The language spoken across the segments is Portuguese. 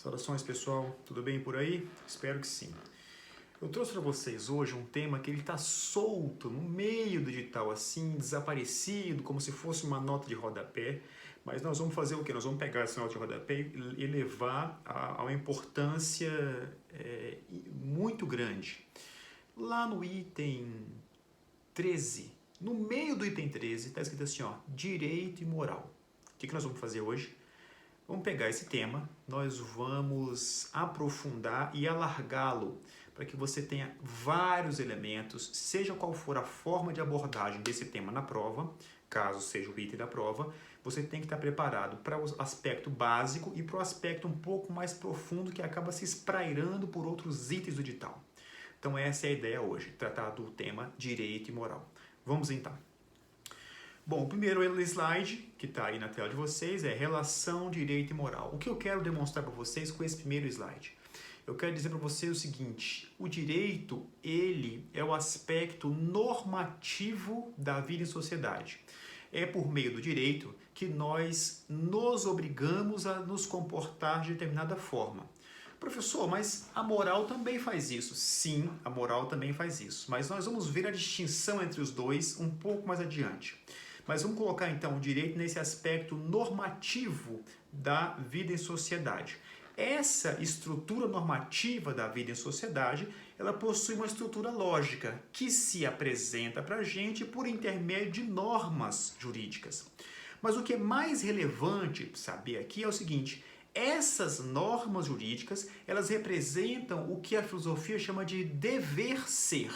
Saudações, pessoal, tudo bem por aí? Espero que sim. Eu trouxe para vocês hoje um tema que ele está solto no meio do digital, assim, desaparecido, como se fosse uma nota de rodapé. Mas nós vamos fazer o quê? Nós vamos pegar essa nota de rodapé e levar a uma importância muito grande. Lá no item 13, no meio do item 13, está escrito assim, ó, direito e moral. O que nós vamos fazer hoje? Vamos pegar esse tema, nós vamos aprofundar e alargá-lo para que você tenha vários elementos, seja qual for a forma de abordagem desse tema na prova, caso seja o item da prova, você tem que estar preparado para o aspecto básico e para o aspecto um pouco mais profundo que acaba se esprairando por outros itens do edital. Então essa é a ideia hoje, tratar do tema direito e moral. Vamos então. Bom, o primeiro slide, que está aí na tela de vocês, é relação direito e moral. O que eu quero demonstrar para vocês com esse primeiro slide? Eu quero dizer para vocês o seguinte, o direito, ele é o aspecto normativo da vida em sociedade. É por meio do direito que nós nos obrigamos a nos comportar de determinada forma. Professor, mas a moral também faz isso. Sim, a moral também faz isso. Mas nós vamos ver a distinção entre os dois um pouco mais adiante. Mas vamos colocar então o direito nesse aspecto normativo da vida em sociedade. Essa estrutura normativa da vida em sociedade, ela possui uma estrutura lógica que se apresenta para a gente por intermédio de normas jurídicas. Mas o que é mais relevante saber aqui é o seguinte, essas normas jurídicas, elas representam o que a filosofia chama de dever ser.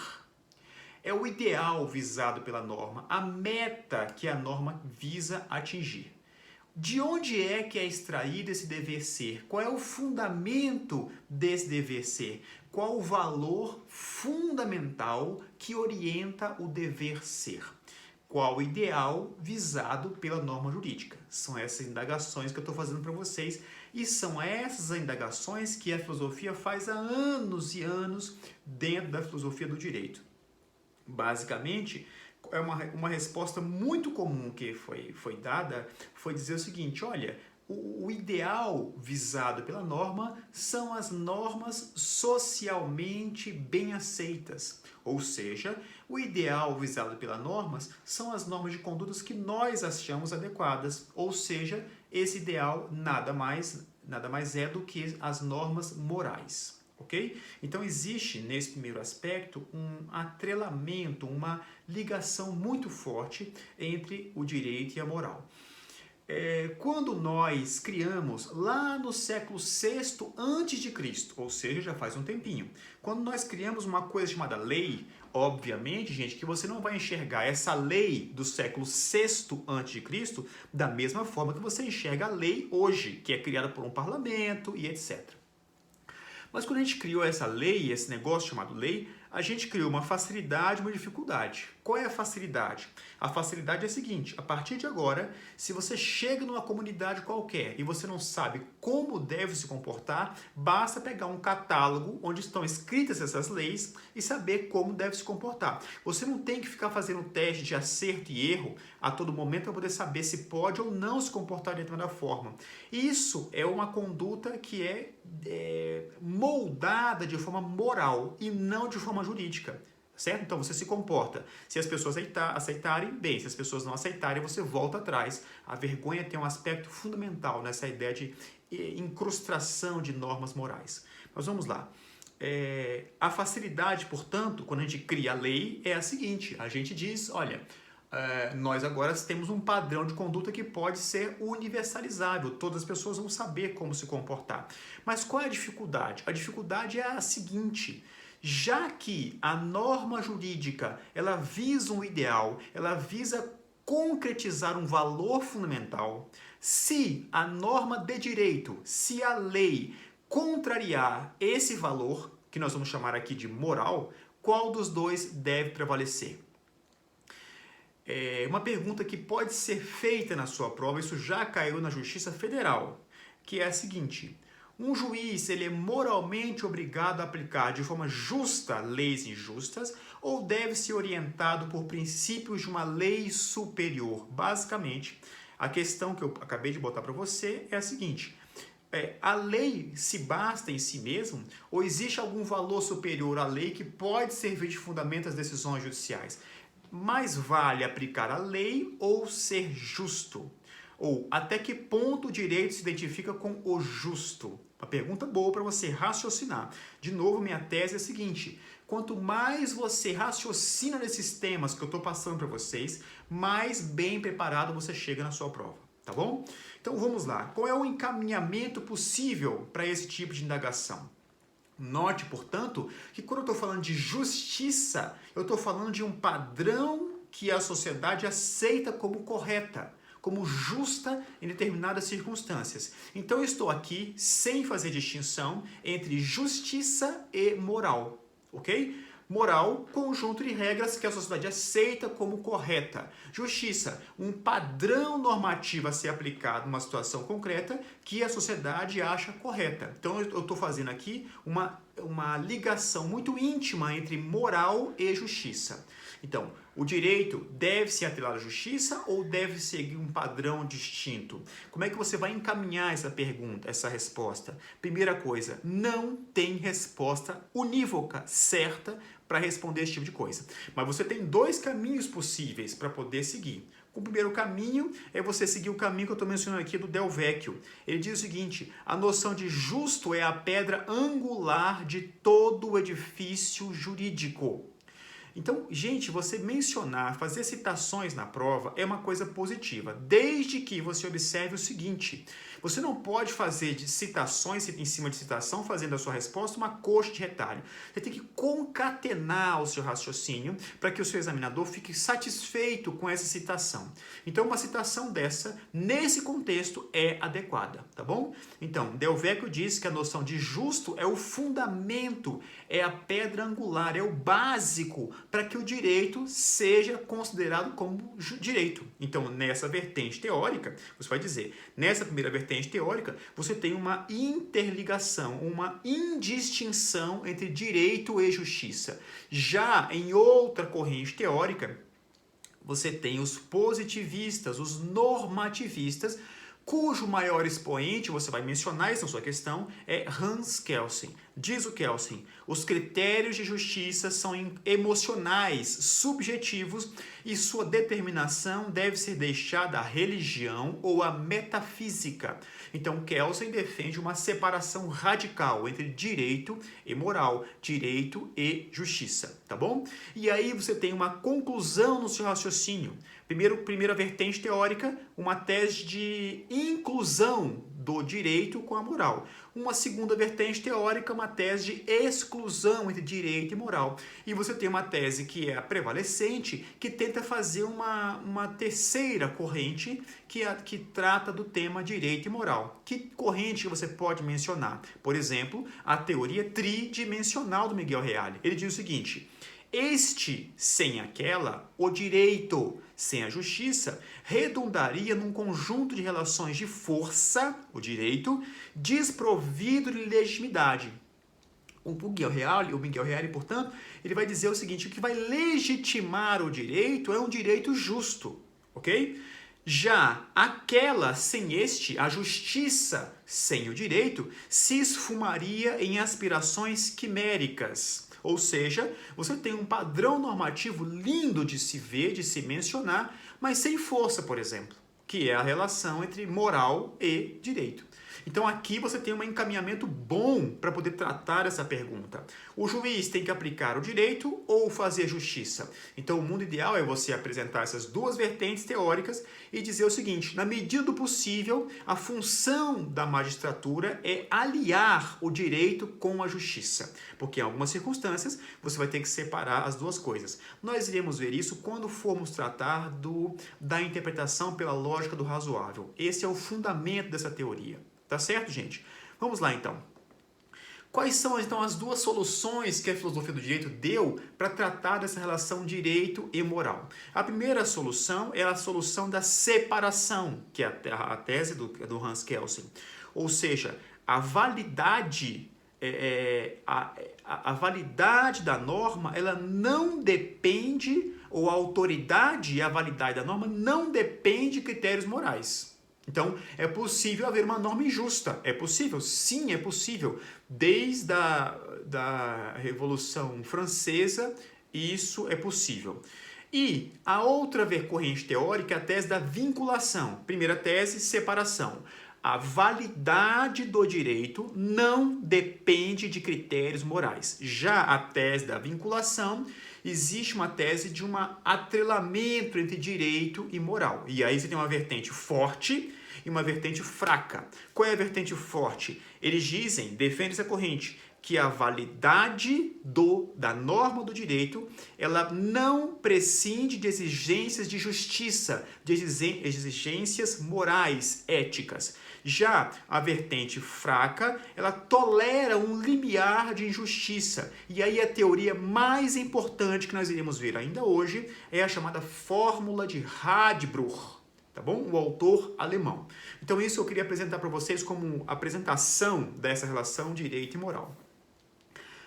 É o ideal visado pela norma, a meta que a norma visa atingir. De onde é que é extraído esse dever ser? Qual é o fundamento desse dever ser? Qual o valor fundamental que orienta o dever ser? Qual o ideal visado pela norma jurídica? São essas indagações que eu estou fazendo para vocês e são essas indagações que a filosofia faz há anos e anos dentro da filosofia do direito. Basicamente, é uma resposta muito comum que foi dada, foi dizer o seguinte, olha, o ideal visado pela norma são as normas socialmente bem aceitas. Ou seja, o ideal visado pelas normas são as normas de condutas que nós achamos adequadas. Ou seja, esse ideal nada mais é do que as normas morais. Ok? Então existe nesse primeiro aspecto um atrelamento, uma ligação muito forte entre o direito e a moral. Quando nós criamos lá no século VI a.C., ou seja, já faz um tempinho, quando nós criamos uma coisa chamada lei, obviamente, gente, que você não vai enxergar essa lei do século VI a.C. da mesma forma que você enxerga a lei hoje, que é criada por um parlamento e etc. Mas quando a gente criou essa lei, esse negócio chamado lei, a gente criou uma facilidade e uma dificuldade. Qual é a facilidade? A facilidade é a seguinte, a partir de agora, se você chega numa comunidade qualquer e você não sabe como deve se comportar, basta pegar um catálogo onde estão escritas essas leis e saber como deve se comportar. Você não tem que ficar fazendo teste de acerto e erro a todo momento para poder saber se pode ou não se comportar de determinada forma. Isso é uma conduta que é moldada de forma moral e não de forma jurídica, certo? Então você se comporta. Se as pessoas aceitarem, bem. Se as pessoas não aceitarem, você volta atrás. A vergonha tem um aspecto fundamental nessa ideia de incrustação de normas morais. Mas vamos lá. A facilidade, portanto, quando a gente cria a lei, é a seguinte. A gente diz, olha, nós agora temos um padrão de conduta que pode ser universalizável. Todas as pessoas vão saber como se comportar. Mas qual é a dificuldade? A dificuldade é a seguinte. Já que a norma jurídica ela visa um ideal, ela visa concretizar um valor fundamental, se a norma de direito, se a lei contrariar esse valor, que nós vamos chamar aqui de moral, qual dos dois deve prevalecer? Uma pergunta que pode ser feita na sua prova, isso já caiu na Justiça Federal, que é a seguinte: um juiz ele é moralmente obrigado a aplicar de forma justa leis injustas ou deve ser orientado por princípios de uma lei superior? Basicamente, a questão que eu acabei de botar para você é a seguinte: a lei se basta em si mesmo ou existe algum valor superior à lei que pode servir de fundamento às decisões judiciais? Mais vale aplicar a lei ou ser justo? Ou até que ponto o direito se identifica com o justo? Uma pergunta boa para você raciocinar. De novo, minha tese é a seguinte: quanto mais você raciocina nesses temas que eu estou passando para vocês, mais bem preparado você chega na sua prova, tá bom? Então vamos lá. Qual é o encaminhamento possível para esse tipo de indagação? Note, portanto, que quando eu estou falando de justiça, eu estou falando de um padrão que a sociedade aceita como correta, como justa em determinadas circunstâncias. Então eu estou aqui sem fazer distinção entre justiça e moral, ok? Moral, conjunto de regras que a sociedade aceita como correta. Justiça, um padrão normativo a ser aplicado numa situação concreta que a sociedade acha correta. Então eu estou fazendo aqui uma ligação muito íntima entre moral e justiça. Então, o direito deve se atrelar à justiça ou deve seguir um padrão distinto? Como é que você vai encaminhar essa pergunta, essa resposta? Primeira coisa, não tem resposta unívoca, certa, para responder esse tipo de coisa. Mas você tem dois caminhos possíveis para poder seguir. O primeiro caminho é você seguir o caminho que eu estou mencionando aqui do Del Vecchio. Ele diz o seguinte: a noção de justo é a pedra angular de todo o edifício jurídico. Então, gente, você mencionar, fazer citações na prova é uma coisa positiva, desde que você observe o seguinte: você não pode fazer de citações em cima de citação, fazendo a sua resposta uma coxa de retalho. Você tem que concatenar o seu raciocínio para que o seu examinador fique satisfeito com essa citação. Então, uma citação dessa, nesse contexto, é adequada, tá bom? Então, Del Vecchio diz que a noção de justo é o fundamento, é a pedra angular, é o básico para que o direito seja considerado como direito. Então, nessa vertente teórica, você vai dizer, nessa primeira vertente teórica, você tem uma interligação, uma indistinção entre direito e justiça. Já em outra corrente teórica, você tem os positivistas, os normativistas, cujo maior expoente, você vai mencionar isso na sua questão, é Hans Kelsen. Diz o Kelsen: os critérios de justiça são emocionais, subjetivos, e sua determinação deve ser deixada à religião ou à metafísica. Então, Kelsen defende uma separação radical entre direito e moral, direito e justiça, tá bom? E aí você tem uma conclusão no seu raciocínio. Primeira vertente teórica, uma tese de inclusão do direito com a moral. Uma segunda vertente teórica, uma tese de exclusão entre direito e moral. E você tem uma tese que é a prevalecente, que tenta fazer uma terceira corrente que trata do tema direito e moral. Que corrente você pode mencionar? Por exemplo, a teoria tridimensional do Miguel Reale. Ele diz o seguinte: este sem aquela, o direito sem a justiça, redundaria num conjunto de relações de força, o direito, desprovido de legitimidade. O Miguel Reale, portanto, ele vai dizer o seguinte: o que vai legitimar o direito é um direito justo, ok? Já aquela sem este, a justiça sem o direito, se esfumaria em aspirações quiméricas. Ou seja, você tem um padrão normativo lindo de se ver, de se mencionar, mas sem força, por exemplo, que é a relação entre moral e direito. Então aqui você tem um encaminhamento bom para poder tratar essa pergunta. O juiz tem que aplicar o direito ou fazer justiça? Então o mundo ideal é você apresentar essas duas vertentes teóricas e dizer o seguinte: na medida do possível, a função da magistratura é aliar o direito com a justiça, porque em algumas circunstâncias você vai ter que separar as duas coisas. Nós iremos ver isso quando formos tratar da interpretação pela lógica do razoável. Esse é o fundamento dessa teoria. Tá certo, gente? Vamos lá, então. Quais são, então, as duas soluções que a filosofia do direito deu para tratar dessa relação direito e moral? A primeira solução é a solução da separação, que é a tese do Hans Kelsen. Ou seja, a validade da norma, ela não depende, ou a autoridade e a validade da norma não depende de critérios morais. Então, é possível haver uma norma injusta. É possível? Sim, é possível. Desde da Revolução Francesa, isso é possível. E a outra corrente teórica é a tese da vinculação. Primeira tese, separação. A validade do direito não depende de critérios morais. Já a tese da vinculação, existe uma tese de um atrelamento entre direito e moral. E aí você tem uma vertente forte e uma vertente fraca. Qual é a vertente forte? Eles dizem, defendem essa corrente, que a validade da norma do direito, ela não prescinde de exigências de justiça, de exigências morais, éticas. Já a vertente fraca, ela tolera um limiar de injustiça. E aí a teoria mais importante que nós iremos ver ainda hoje é a chamada fórmula de Radbruch. Tá bom? O autor alemão. Então isso eu queria apresentar para vocês como apresentação dessa relação direito e moral.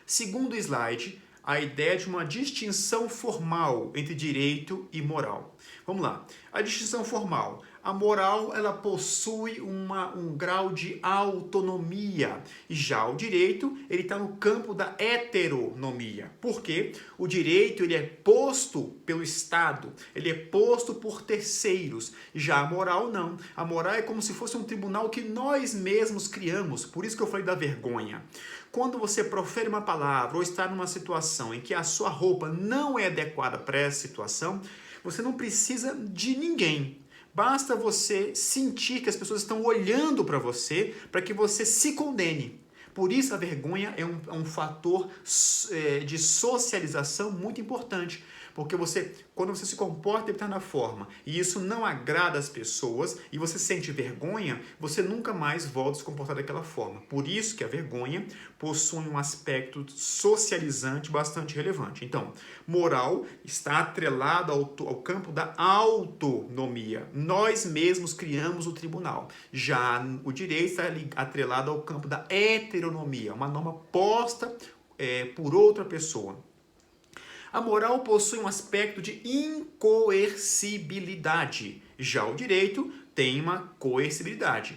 Segundo slide, a ideia de uma distinção formal entre direito e moral. Vamos lá. A distinção formal. A moral, ela possui um grau de autonomia. E já o direito, ele está no campo da heteronomia. Por quê? O direito, ele é posto pelo Estado. Ele é posto por terceiros. Já a moral, não. A moral é como se fosse um tribunal que nós mesmos criamos. Por isso que eu falei da vergonha. Quando você profere uma palavra ou está numa situação em que a sua roupa não é adequada para essa situação, você não precisa de ninguém. Basta você sentir que as pessoas estão olhando para você para que você se condene. Por isso a vergonha é um fator de socialização muito importante. Porque quando você se comporta de determinada forma e isso não agrada as pessoas e você sente vergonha, você nunca mais volta a se comportar daquela forma. Por isso que a vergonha possui um aspecto socializante bastante relevante. Então, moral está atrelado ao campo da autonomia. Nós mesmos criamos o tribunal. Já o direito está atrelado ao campo da heteronomia, uma norma posta por outra pessoa. A moral possui um aspecto de incoercibilidade. Já o direito tem uma coercibilidade.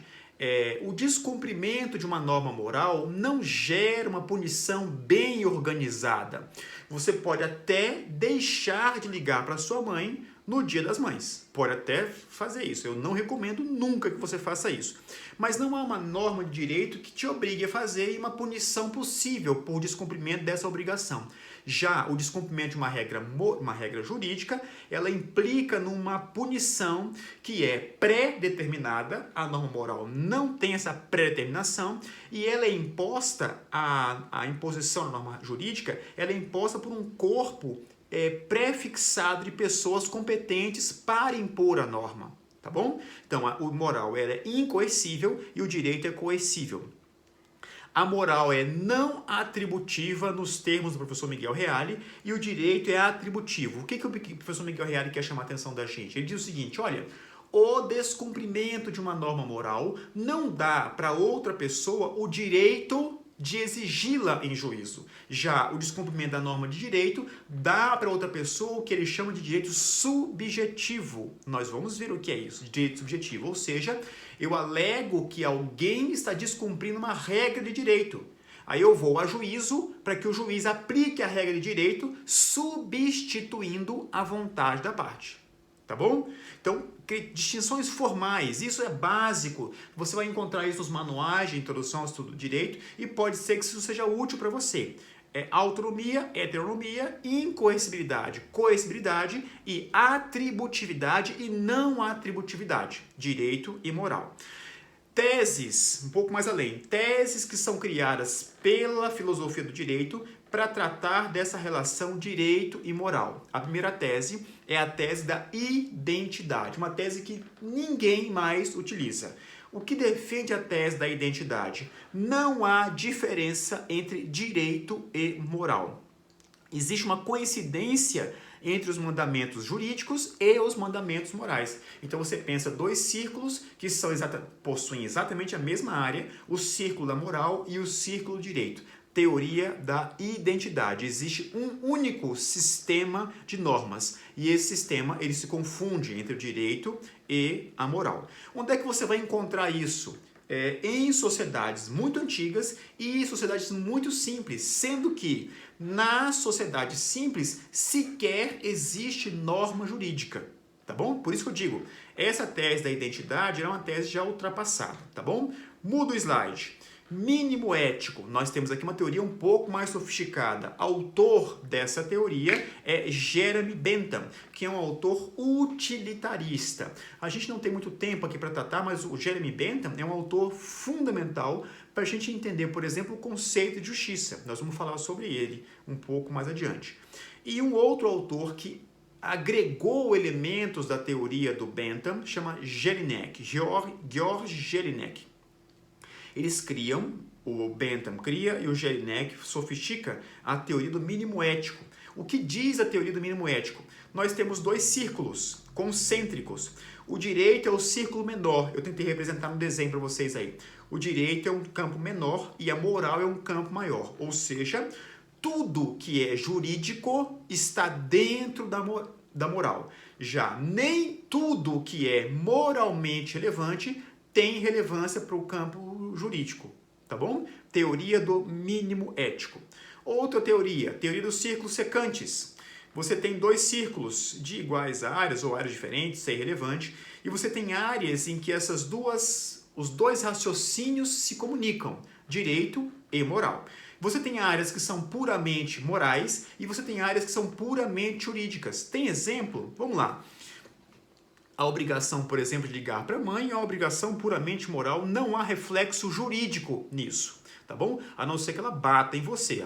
O descumprimento de uma norma moral não gera uma punição bem organizada. Você pode até deixar de ligar para sua mãe no Dia das Mães. Pode até fazer isso. Eu não recomendo nunca que você faça isso. Mas não há uma norma de direito que te obrigue a fazer e uma punição possível por descumprimento dessa obrigação. Já o descumprimento de uma regra jurídica, ela implica numa punição que é pré-determinada, a norma moral não tem essa pré-determinação, e ela é imposta, a imposição da norma jurídica, ela é imposta por um corpo pré-fixado de pessoas competentes para impor a norma, tá bom? Então, o moral é incoercível e o direito é coercível. A moral é não atributiva nos termos do professor Miguel Reale e o direito é atributivo. O que o professor Miguel Reale quer chamar a atenção da gente? Ele diz o seguinte, olha, o descumprimento de uma norma moral não dá para outra pessoa o direito de exigi-la em juízo. Já o descumprimento da norma de direito dá para outra pessoa o que ele chama de direito subjetivo. Nós vamos ver o que é isso, direito subjetivo, ou seja, eu alego que alguém está descumprindo uma regra de direito. Aí eu vou a juízo para que o juiz aplique a regra de direito, substituindo a vontade da parte. Tá bom? Então, distinções formais, isso é básico. Você vai encontrar isso nos manuais de introdução ao estudo do direito e pode ser que isso seja útil para você. Autonomia, heteronomia, incoercibilidade, coercibilidade e atributividade e não atributividade, direito e moral. Teses, um pouco mais além, teses que são criadas pela filosofia do direito para tratar dessa relação direito e moral. A primeira tese é a tese da identidade, uma tese que ninguém mais utiliza. O que defende a tese da identidade? Não há diferença entre direito e moral. Existe uma coincidência entre os mandamentos jurídicos e os mandamentos morais. Então você pensa dois círculos que possuem exatamente a mesma área, o círculo da moral e o círculo do direito. teoria da identidade. Existe um único sistema de normas e esse sistema ele se confunde entre o direito e a moral. Onde é que você vai encontrar isso? Em sociedades muito antigas e sociedades muito simples, sendo que na sociedade simples sequer existe norma jurídica, tá bom? Por isso que eu digo, essa tese da identidade é uma tese já ultrapassada, tá bom? Muda o slide. Mínimo ético, nós temos aqui uma teoria um pouco mais sofisticada. Autor dessa teoria é Jeremy Bentham, que é um autor utilitarista. A gente não tem muito tempo aqui para tratar, mas o Jeremy Bentham é um autor fundamental para a gente entender, por exemplo, o conceito de justiça. Nós vamos falar sobre ele um pouco mais adiante. E um outro autor que agregou elementos da teoria do Bentham chama Jelinek, George Jelinek. Eles criam, o Bentham cria e o Jelinek sofistica a teoria do mínimo ético. O que diz a teoria do mínimo ético? Nós temos dois círculos concêntricos. O direito é o círculo menor. Eu tentei representar no desenho para vocês aí. O direito é um campo menor e a moral é um campo maior. Ou seja, tudo que é jurídico está dentro da moral. Já nem tudo que é moralmente relevante tem relevância para o campo jurídico, tá bom? Teoria do mínimo ético. Outra teoria dos círculos secantes. Você tem dois círculos de iguais áreas ou áreas diferentes, isso é irrelevante, e você tem áreas em que os dois raciocínios se comunicam, direito e moral. Você tem áreas que são puramente morais e você tem áreas que são puramente jurídicas. Tem exemplo? Vamos lá. A obrigação, por exemplo, de ligar para a mãe é uma obrigação puramente moral, não há reflexo jurídico nisso, tá bom? A não ser que ela bata em você,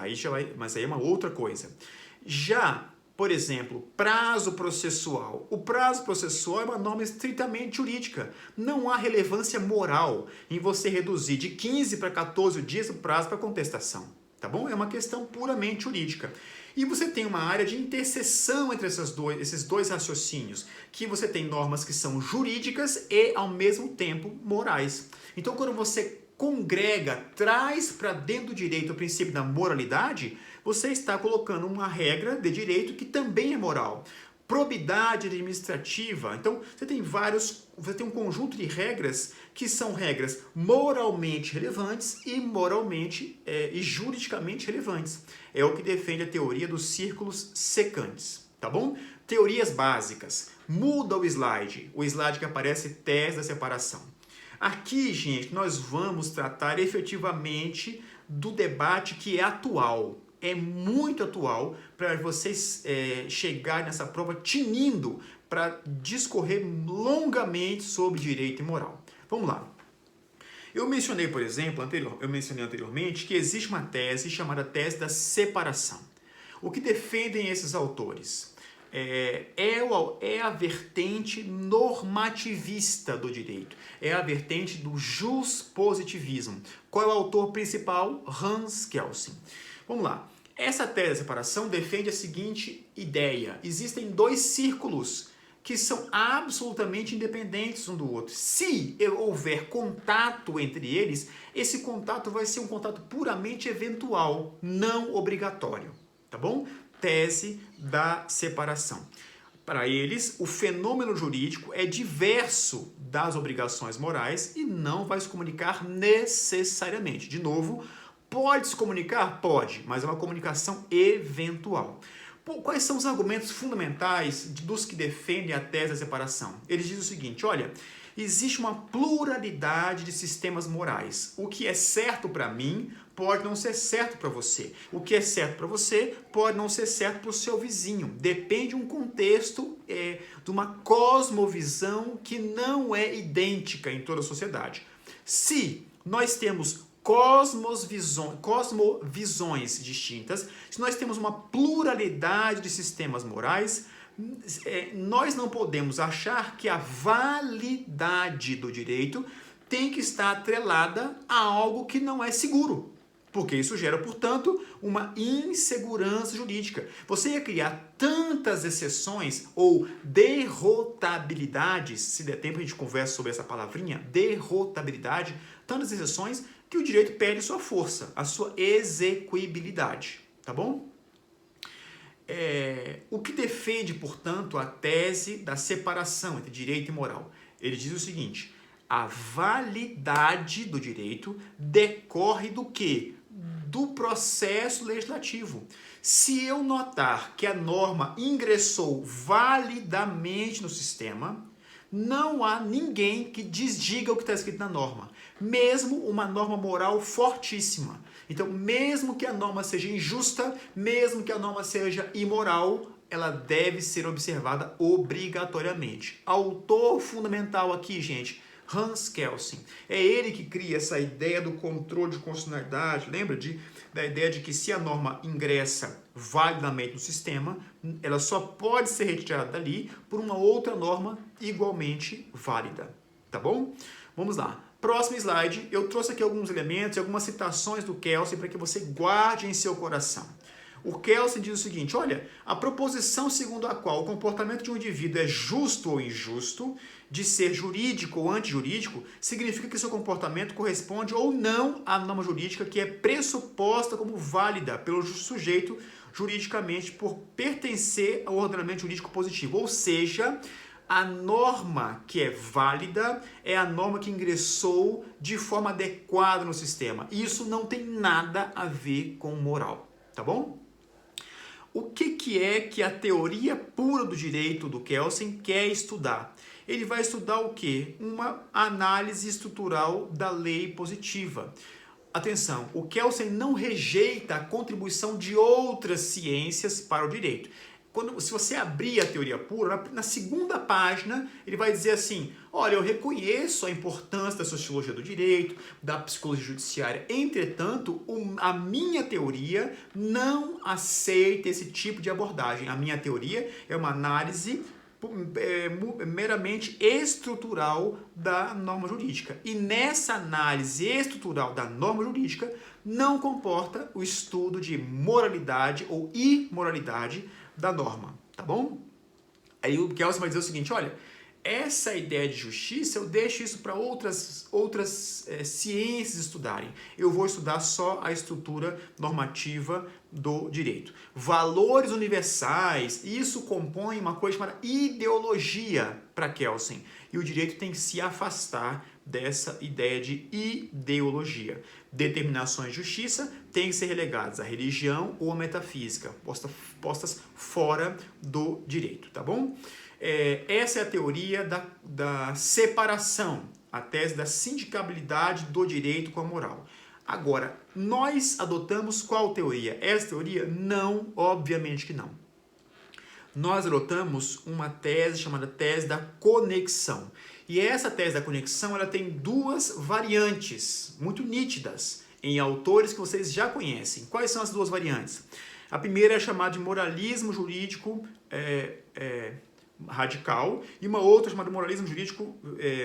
mas aí é uma outra coisa. Já, por exemplo, prazo processual. O prazo processual é uma norma estritamente jurídica. Não há relevância moral em você reduzir de 15 para 14 dias o prazo para contestação, tá bom? É uma questão puramente jurídica. E você tem uma área de interseção entre esses dois raciocínios, que você tem normas que são jurídicas e, ao mesmo tempo, morais. Então, quando você congrega, traz para dentro do direito o princípio da moralidade, você está colocando uma regra de direito que também é moral. Probidade administrativa. Então, você tem um conjunto de regras que são regras moralmente relevantes e e juridicamente relevantes. É o que defende a teoria dos círculos secantes, tá bom? Teorias básicas. Muda o slide que aparece tese da separação. Aqui, gente, nós vamos tratar efetivamente do debate que é atual. É muito atual para vocês chegarem nessa prova tinindo para discorrer longamente sobre direito e moral. Vamos lá. Eu mencionei, por exemplo, anteriormente que existe uma tese chamada tese da separação. O que defendem esses autores? É a vertente normativista do direito, é a vertente do juspositivismo. Qual é o autor principal? Hans Kelsen. Vamos lá. Essa tese da separação defende a seguinte ideia. Existem dois círculos que são absolutamente independentes um do outro. Se houver contato entre eles, esse contato vai ser um contato puramente eventual, não obrigatório. Tá bom? Tese da separação. Para eles, o fenômeno jurídico é diverso das obrigações morais e não vai se comunicar necessariamente. De novo, pode se comunicar? Pode, mas é uma comunicação eventual. Quais são os argumentos fundamentais dos que defendem a tese da separação? Eles dizem o seguinte, olha, existe uma pluralidade de sistemas morais. O que é certo para mim pode não ser certo para você. O que é certo para você pode não ser certo para o seu vizinho. Depende de um contexto, de uma cosmovisão que não é idêntica em toda a sociedade. Se nós temos cosmovisões distintas, se nós temos uma pluralidade de sistemas morais, nós não podemos achar que a validade do direito tem que estar atrelada a algo que não é seguro, porque isso gera, portanto, uma insegurança jurídica. Você ia criar tantas exceções ou derrotabilidades, se der tempo a gente conversa sobre essa palavrinha, derrotabilidade, tantas exceções que o direito perde sua força, a sua execuibilidade, tá bom? O que defende, portanto, a tese da separação entre direito e moral? Ele diz o seguinte: a validade do direito decorre do quê? Do processo legislativo. Se eu notar que a norma ingressou validamente no sistema, não há ninguém que desdiga o que está escrito na norma, mesmo uma norma moral fortíssima. Então, mesmo que a norma seja injusta, mesmo que a norma seja imoral, ela deve ser observada obrigatoriamente. Autor fundamental aqui, gente, Hans Kelsen. É ele que cria essa ideia do controle de constitucionalidade. Lembra da ideia de que se a norma ingressa validamente no sistema, ela só pode ser retirada dali por uma outra norma igualmente válida. Tá bom? Vamos lá. Próximo slide, eu trouxe aqui alguns elementos e algumas citações do Kelsen para que você guarde em seu coração. O Kelsen diz o seguinte: olha, a proposição segundo a qual o comportamento de um indivíduo é justo ou injusto, de ser jurídico ou antijurídico, significa que seu comportamento corresponde ou não à norma jurídica que é pressuposta como válida pelo sujeito juridicamente por pertencer ao ordenamento jurídico positivo. Ou seja, a norma que é válida é a norma que ingressou de forma adequada no sistema. Isso não tem nada a ver com moral, tá bom? O que é que a teoria pura do direito do Kelsen quer estudar? Ele vai estudar o quê? Uma análise estrutural da lei positiva. Atenção, o Kelsen não rejeita a contribuição de outras ciências para o direito. Se você abrir a teoria pura, na segunda página, ele vai dizer assim: olha, eu reconheço a importância da sociologia do direito, da psicologia judiciária, entretanto, a minha teoria não aceita esse tipo de abordagem. A minha teoria é uma análise meramente estrutural da norma jurídica. E nessa análise estrutural da norma jurídica, não comporta o estudo de moralidade ou imoralidade da norma, tá bom? Aí o Kelsen vai dizer o seguinte: olha, essa ideia de justiça, eu deixo isso para outras ciências estudarem. Eu vou estudar só a estrutura normativa do direito. Valores universais, isso compõe uma coisa chamada ideologia para Kelsen. E o direito tem que se afastar dessa ideia de ideologia. Determinações de justiça têm que ser relegadas à religião ou à metafísica, postas fora do direito, tá bom? Essa é a teoria da separação, a tese da sindicabilidade do direito com a moral. Agora, nós adotamos qual teoria? Essa teoria? Não, obviamente que não. Nós adotamos uma tese chamada tese da conexão. E essa tese da conexão, ela tem duas variantes muito nítidas em autores que vocês já conhecem. Quais são as duas variantes? A primeira é chamada de moralismo jurídico radical e uma outra chamada de moralismo jurídico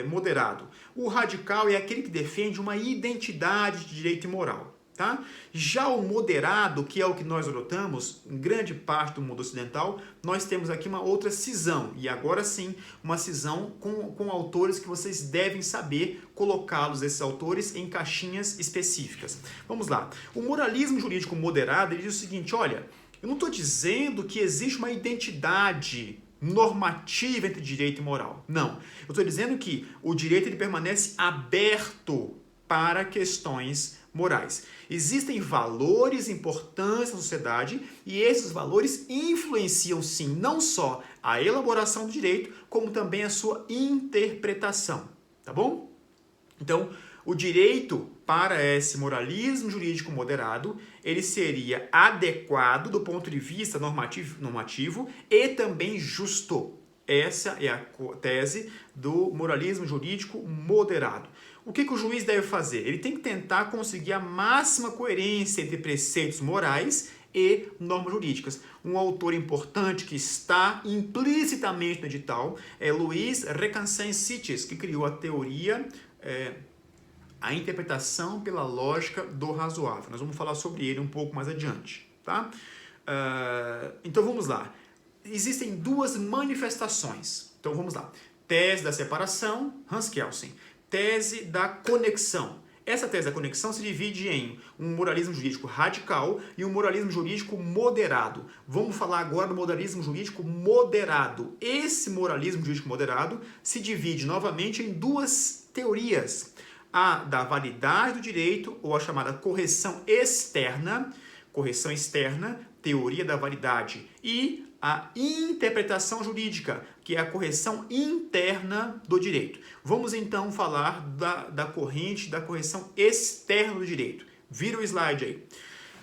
moderado. O radical é aquele que defende uma identidade de direito e moral. Tá? Já o moderado, que é o que nós adotamos em grande parte do mundo ocidental, nós temos aqui uma outra cisão, e agora sim, uma cisão com autores que vocês devem saber colocá-los, esses autores, em caixinhas específicas. Vamos lá. O moralismo jurídico moderado, ele diz o seguinte: olha, eu não estou dizendo que existe uma identidade normativa entre direito e moral. Não. Eu estou dizendo que o direito ele permanece aberto para questões morais. Existem valores importantes na sociedade e esses valores influenciam sim não só a elaboração do direito, como também a sua interpretação, tá bom? Então, o direito para esse moralismo jurídico moderado, ele seria adequado do ponto de vista normativo e também justo. Essa é a tese do moralismo jurídico moderado. O que o juiz deve fazer? Ele tem que tentar conseguir a máxima coerência entre preceitos morais e normas jurídicas. Um autor importante que está implicitamente no edital é Louis Requesens-Sitjes, que criou a teoria, a interpretação pela lógica do razoável. Nós vamos falar sobre ele um pouco mais adiante, tá? Então vamos lá. Existem duas manifestações. Então vamos lá. Tese da separação, Hans Kelsen. Tese da conexão. Essa tese da conexão se divide em um moralismo jurídico radical e um moralismo jurídico moderado. Vamos falar agora do moralismo jurídico moderado. Esse moralismo jurídico moderado se divide novamente em duas teorias. A da validade do direito, ou a chamada correção externa, teoria da validade, e a interpretação jurídica, que é a correção interna do direito. Vamos então falar da corrente da correção externa do direito. Vira o slide aí.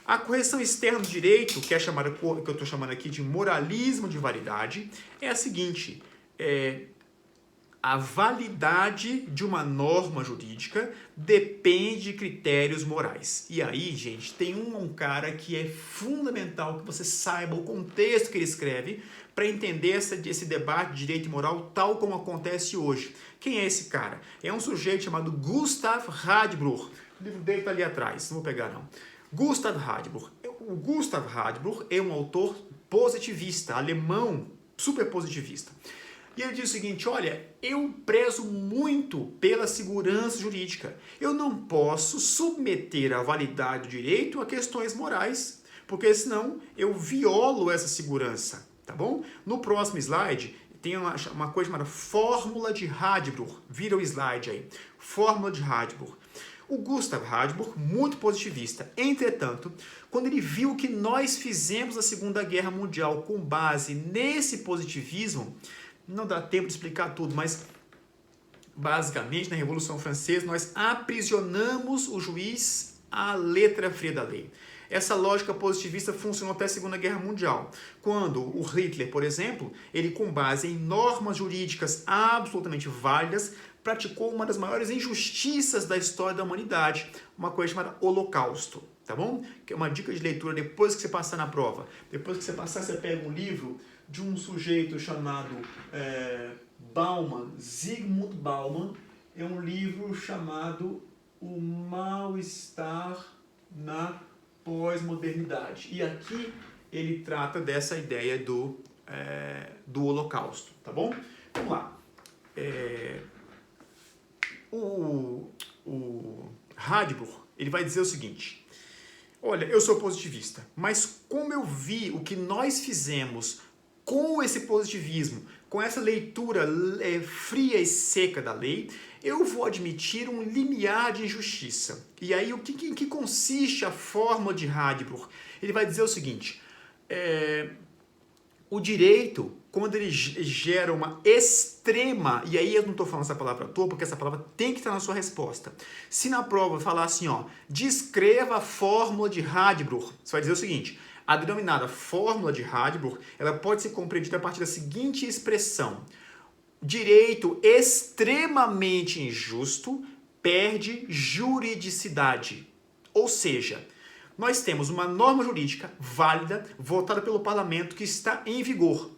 A correção externa do direito, que é chamada, que eu estou chamando aqui de moralismo de validade, é a seguinte: a validade de uma norma jurídica depende de critérios morais. E aí, gente, tem um cara que é fundamental que você saiba o contexto que ele escreve para entender esse debate de direito e moral tal como acontece hoje. Quem é esse cara? É um sujeito chamado Gustav Radbruch. O livro dele está ali atrás, não vou pegar não. Gustav Radbruch. O Gustav Radbruch é um autor positivista, alemão, super positivista. E ele diz o seguinte: olha, eu prezo muito pela segurança jurídica. Eu não posso submeter a validade do direito a questões morais, porque senão eu violo essa segurança, tá bom? No próximo slide tem uma coisa chamada fórmula de Radbruch. Vira o slide aí. Fórmula de Radbruch. O Gustav Radbruch, muito positivista. Entretanto, quando ele viu o que nós fizemos na Segunda Guerra Mundial com base nesse positivismo, não dá tempo de explicar tudo, mas basicamente na Revolução Francesa nós aprisionamos o juiz à letra fria da lei. Essa lógica positivista funcionou até a Segunda Guerra Mundial, quando o Hitler, por exemplo, ele com base em normas jurídicas absolutamente válidas, praticou uma das maiores injustiças da história da humanidade, uma coisa chamada Holocausto, tá bom? Que é uma dica de leitura depois que você passar na prova. Depois que você passar, você pega um livro de um sujeito chamado Bauman, Zygmunt Bauman, é um livro chamado O Mal-Estar na Pós-Modernidade. E aqui ele trata dessa ideia do Holocausto, tá bom? Vamos lá. O Radbruch, ele vai dizer o seguinte: olha, eu sou positivista, mas como eu vi o que nós fizemos com esse positivismo, com essa leitura fria e seca da lei, eu vou admitir um limiar de injustiça. E aí, em que consiste a fórmula de Radbruch? Ele vai dizer o seguinte: o direito, quando ele gera uma extrema, e aí eu não estou falando essa palavra à toa, porque essa palavra tem que estar na sua resposta. Se na prova falar assim, ó, descreva a fórmula de Radbruch, você vai dizer o seguinte: a denominada fórmula de Radbruch, ela pode ser compreendida a partir da seguinte expressão: direito extremamente injusto perde juridicidade. Ou seja, nós temos uma norma jurídica válida, votada pelo parlamento, que está em vigor.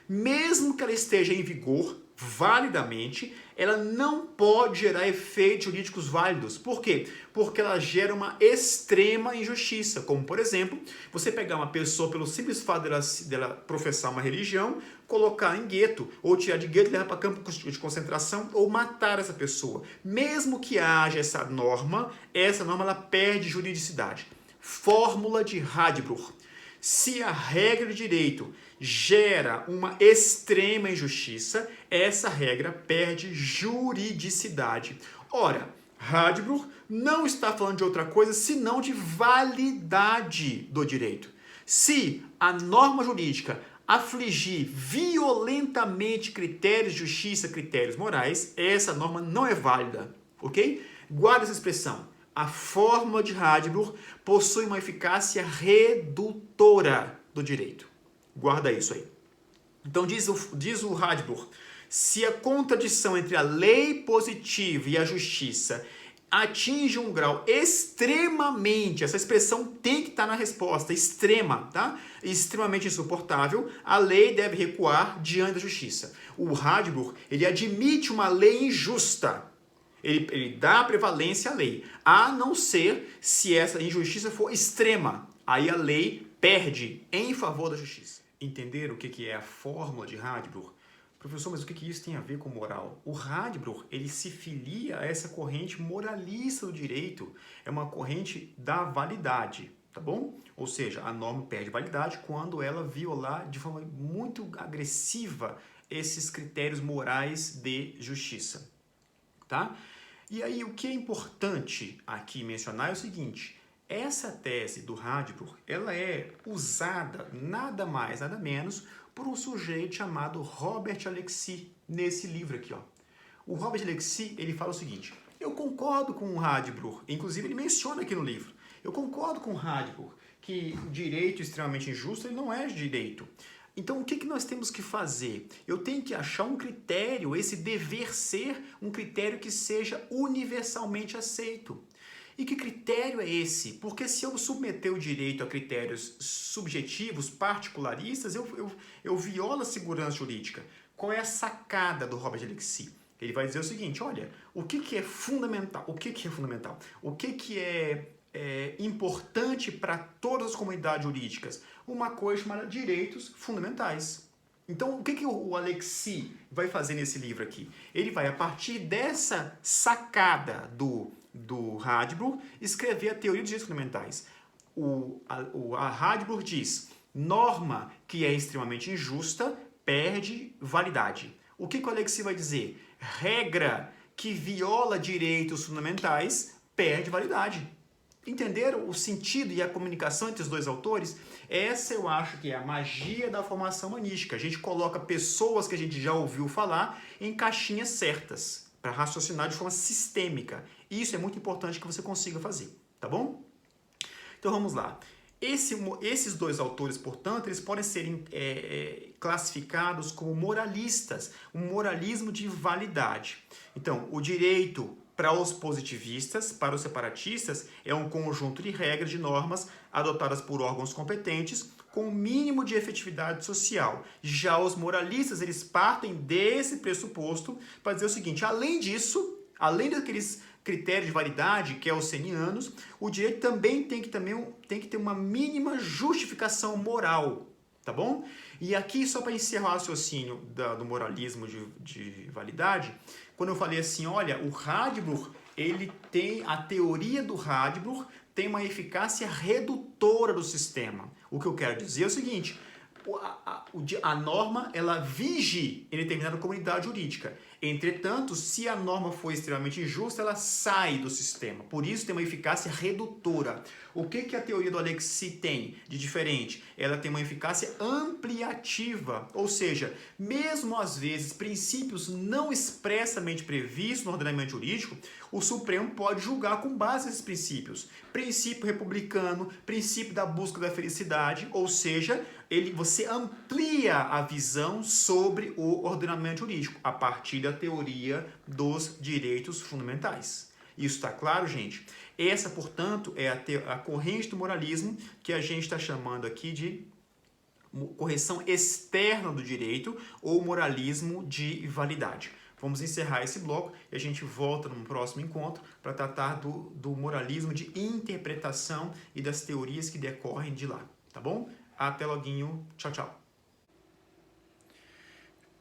Mesmo que ela esteja em vigor validamente, ela não pode gerar efeitos jurídicos válidos. Por quê? Porque ela gera uma extrema injustiça, como, por exemplo, você pegar uma pessoa pelo simples fato dela professar uma religião, colocar em gueto, ou tirar de gueto e levar para campo de concentração, ou matar essa pessoa. Mesmo que haja essa norma ela perde juridicidade. Fórmula de Radbruch: se a regra de direito gera uma extrema injustiça, essa regra perde juridicidade. Ora, Radbruch não está falando de outra coisa senão de validade do direito. Se a norma jurídica afligir violentamente critérios de justiça, critérios morais, essa norma não é válida, ok? Guarda essa expressão. A fórmula de Radbruch possui uma eficácia redutora do direito. Guarda isso aí. Então diz o Radbruch: se a contradição entre a lei positiva e a justiça atinge um grau extremamente, essa expressão tem que estar na resposta, extrema, tá? Extremamente insuportável, a lei deve recuar diante da justiça. O Radbruch, ele admite uma lei injusta. Ele dá prevalência à lei, a não ser se essa injustiça for extrema. Aí a lei perde em favor da justiça. Entender o que é a fórmula de Radbruch? Professor, mas o que isso tem a ver com moral? O Radbruch, ele se filia a essa corrente moralista do direito. É uma corrente da validade, tá bom? Ou seja, a norma perde validade quando ela violar de forma muito agressiva esses critérios morais de justiça, tá? E aí, o que é importante aqui mencionar é o seguinte: essa tese do Radbruch, ela é usada nada mais, nada menos por um sujeito chamado Robert Alexis nesse livro aqui, ó. O Robert Alexis, ele fala o seguinte: eu concordo com o Radbruch, inclusive ele menciona aqui no livro, eu concordo com o Radbruch que o direito extremamente injusto ele não é direito. Então, o que nós temos que fazer? Eu tenho que achar um critério, esse dever ser, um critério que seja universalmente aceito. E que critério é esse? Porque se eu submeter o direito a critérios subjetivos, particularistas, eu violo a segurança jurídica. Qual é a sacada do Robert Alexis? Ele vai dizer o seguinte: olha, o que é fundamental? O que é fundamental? O que é importante para todas as comunidades jurídicas? Uma coisa chamada direitos fundamentais. Então, o que o Alexis vai fazer nesse livro aqui? Ele vai, a partir dessa sacada do Radbruch, escrever a teoria dos direitos fundamentais. A Radbruch diz: norma que é extremamente injusta perde validade. O que o Alexis vai dizer? Regra que viola direitos fundamentais perde validade. Entenderam o sentido e a comunicação entre os dois autores? Essa eu acho que é a magia da formação humanística. A gente coloca pessoas que a gente já ouviu falar em caixinhas certas, para raciocinar de forma sistêmica. Isso é muito importante que você consiga fazer, tá bom? Então vamos lá. Esses dois autores, portanto, eles podem ser classificados como moralistas, um moralismo de validade. Então, o direito para os positivistas, para os separatistas, é um conjunto de regras, de normas adotadas por órgãos competentes com o mínimo de efetividade social. Já os moralistas, eles partem desse pressuposto para dizer o seguinte: além disso, além daqueles critérios de validade, que é os senianos, o direito também tem que ter uma mínima justificação moral, tá bom? E aqui, só para encerrar o raciocínio do moralismo de validade, quando eu falei assim, olha, o Radbruch, ele tem, a teoria do Radbruch tem uma eficácia redutora do sistema. O que eu quero dizer é o seguinte: a norma, ela vige em determinada comunidade jurídica. Entretanto, se a norma for extremamente injusta, ela sai do sistema. Por isso, tem uma eficácia redutora. O que a teoria do Alexis tem de diferente? Ela tem uma eficácia ampliativa, ou seja, mesmo às vezes princípios não expressamente previstos no ordenamento jurídico, o Supremo pode julgar com base nesses princípios. Princípio republicano, princípio da busca da felicidade, ou seja, você amplia a visão sobre o ordenamento jurídico a partir da teoria dos direitos fundamentais. Isso está claro, gente? Essa, portanto, é a corrente do moralismo que a gente está chamando aqui de correção externa do direito ou moralismo de validade. Vamos encerrar esse bloco e a gente volta num próximo encontro para tratar do moralismo de interpretação e das teorias que decorrem de lá, tá bom? Até loguinho. Tchau, tchau.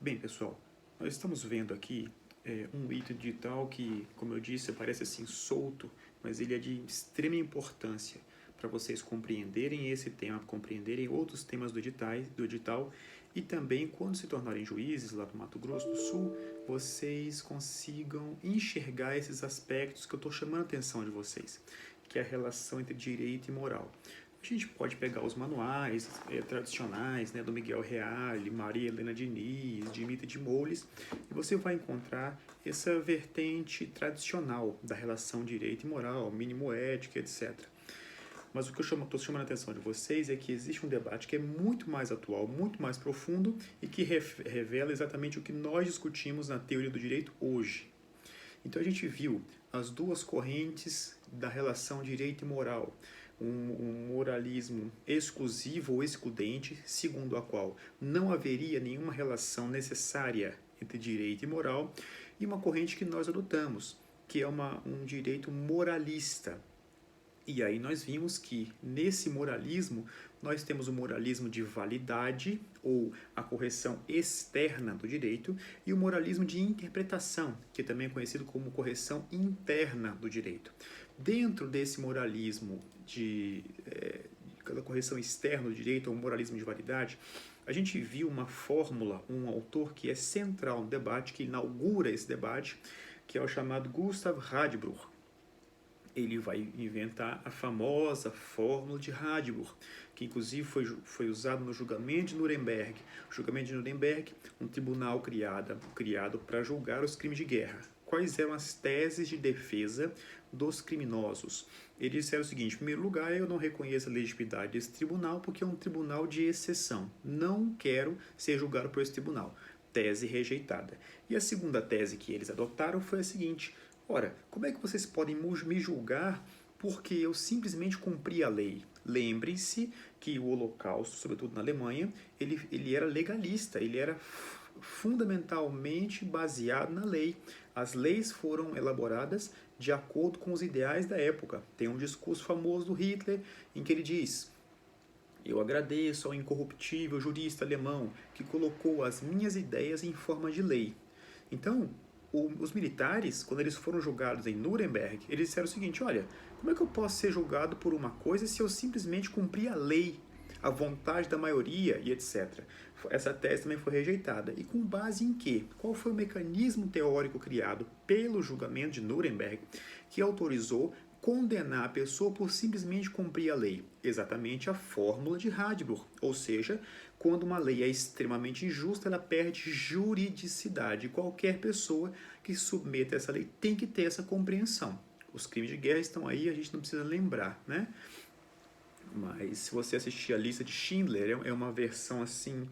Bem, pessoal, nós estamos vendo aqui um item digital que, como eu disse, parece assim solto, mas ele é de extrema importância para vocês compreenderem esse tema, compreenderem outros temas do edital e também, quando se tornarem juízes lá do Mato Grosso do Sul, vocês consigam enxergar esses aspectos que eu estou chamando a atenção de vocês, que é a relação entre direito e moral. A gente pode pegar os manuais tradicionais, né, do Miguel Reale, Maria Helena Diniz, Dimitri de Moles, e você vai encontrar essa vertente tradicional da relação direito e moral, mínimo ética, etc. Mas o que eu estou chamando a atenção de vocês é que existe um debate que é muito mais atual, muito mais profundo e que revela exatamente o que nós discutimos na teoria do direito hoje. Então a gente viu as duas correntes da relação direito e moral. Um moralismo exclusivo ou excludente, segundo a qual não haveria nenhuma relação necessária entre direito e moral, e uma corrente que nós adotamos, que é um direito moralista. E aí nós vimos que nesse moralismo nós temos o moralismo de validade ou a correção externa do direito e o moralismo de interpretação, que também é conhecido como correção interna do direito. Dentro desse moralismo da correção externa do direito ou moralismo de validade, a gente viu uma fórmula, um autor que é central no debate, que inaugura esse debate, que é o chamado Gustav Radbruch. Ele vai inventar a famosa fórmula de Radbruch, que inclusive foi usado no julgamento de Nuremberg. O julgamento de Nuremberg, um tribunal criado para julgar os crimes de guerra. Quais eram as teses de defesa dos criminosos? Eles disseram o seguinte: em primeiro lugar, eu não reconheço a legitimidade desse tribunal porque é um tribunal de exceção. Não quero ser julgado por esse tribunal. Tese rejeitada. E a segunda tese que eles adotaram foi a seguinte: ora, como é que vocês podem me julgar porque eu simplesmente cumpri a lei? Lembre-se que o Holocausto, sobretudo na Alemanha, ele era legalista, ele era fundamentalmente baseado na lei. As leis foram elaboradas de acordo com os ideais da época. Tem um discurso famoso do Hitler em que ele diz: eu agradeço ao incorruptível jurista alemão que colocou as minhas ideias em forma de lei. Então, os militares, quando eles foram julgados em Nuremberg, eles disseram o seguinte: olha, como é que eu posso ser julgado por uma coisa se eu simplesmente cumpri a lei, a vontade da maioria e etc. Essa tese também foi rejeitada. E com base em quê? Qual foi o mecanismo teórico criado pelo julgamento de Nuremberg que autorizou condenar a pessoa por simplesmente cumprir a lei? Exatamente a fórmula de Radbruch, ou seja, quando uma lei é extremamente injusta, ela perde juridicidade. Qualquer pessoa que submeta essa lei tem que ter essa compreensão. Os crimes de guerra estão aí, a gente não precisa lembrar, né? Mas se você assistir a lista de Schindler, é uma versão assim,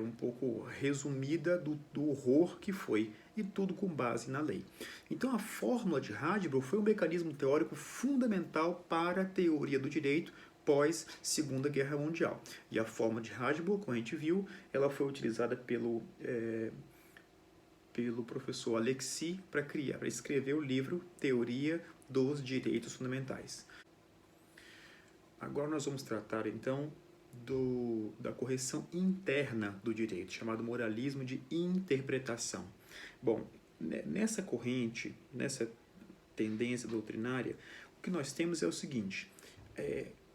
um pouco resumida do horror que foi, e tudo com base na lei. Então a fórmula de Radbruch foi um mecanismo teórico fundamental para a teoria do direito pós Segunda Guerra Mundial. E a fórmula de Radbruch, como a gente viu, ela foi utilizada pelo professor Alexis para escrever o livro Teoria dos Direitos Fundamentais. Agora nós vamos tratar então da correção interna do direito, chamado moralismo de interpretação. Bom, nessa corrente, nessa tendência doutrinária, o que nós temos é o seguinte: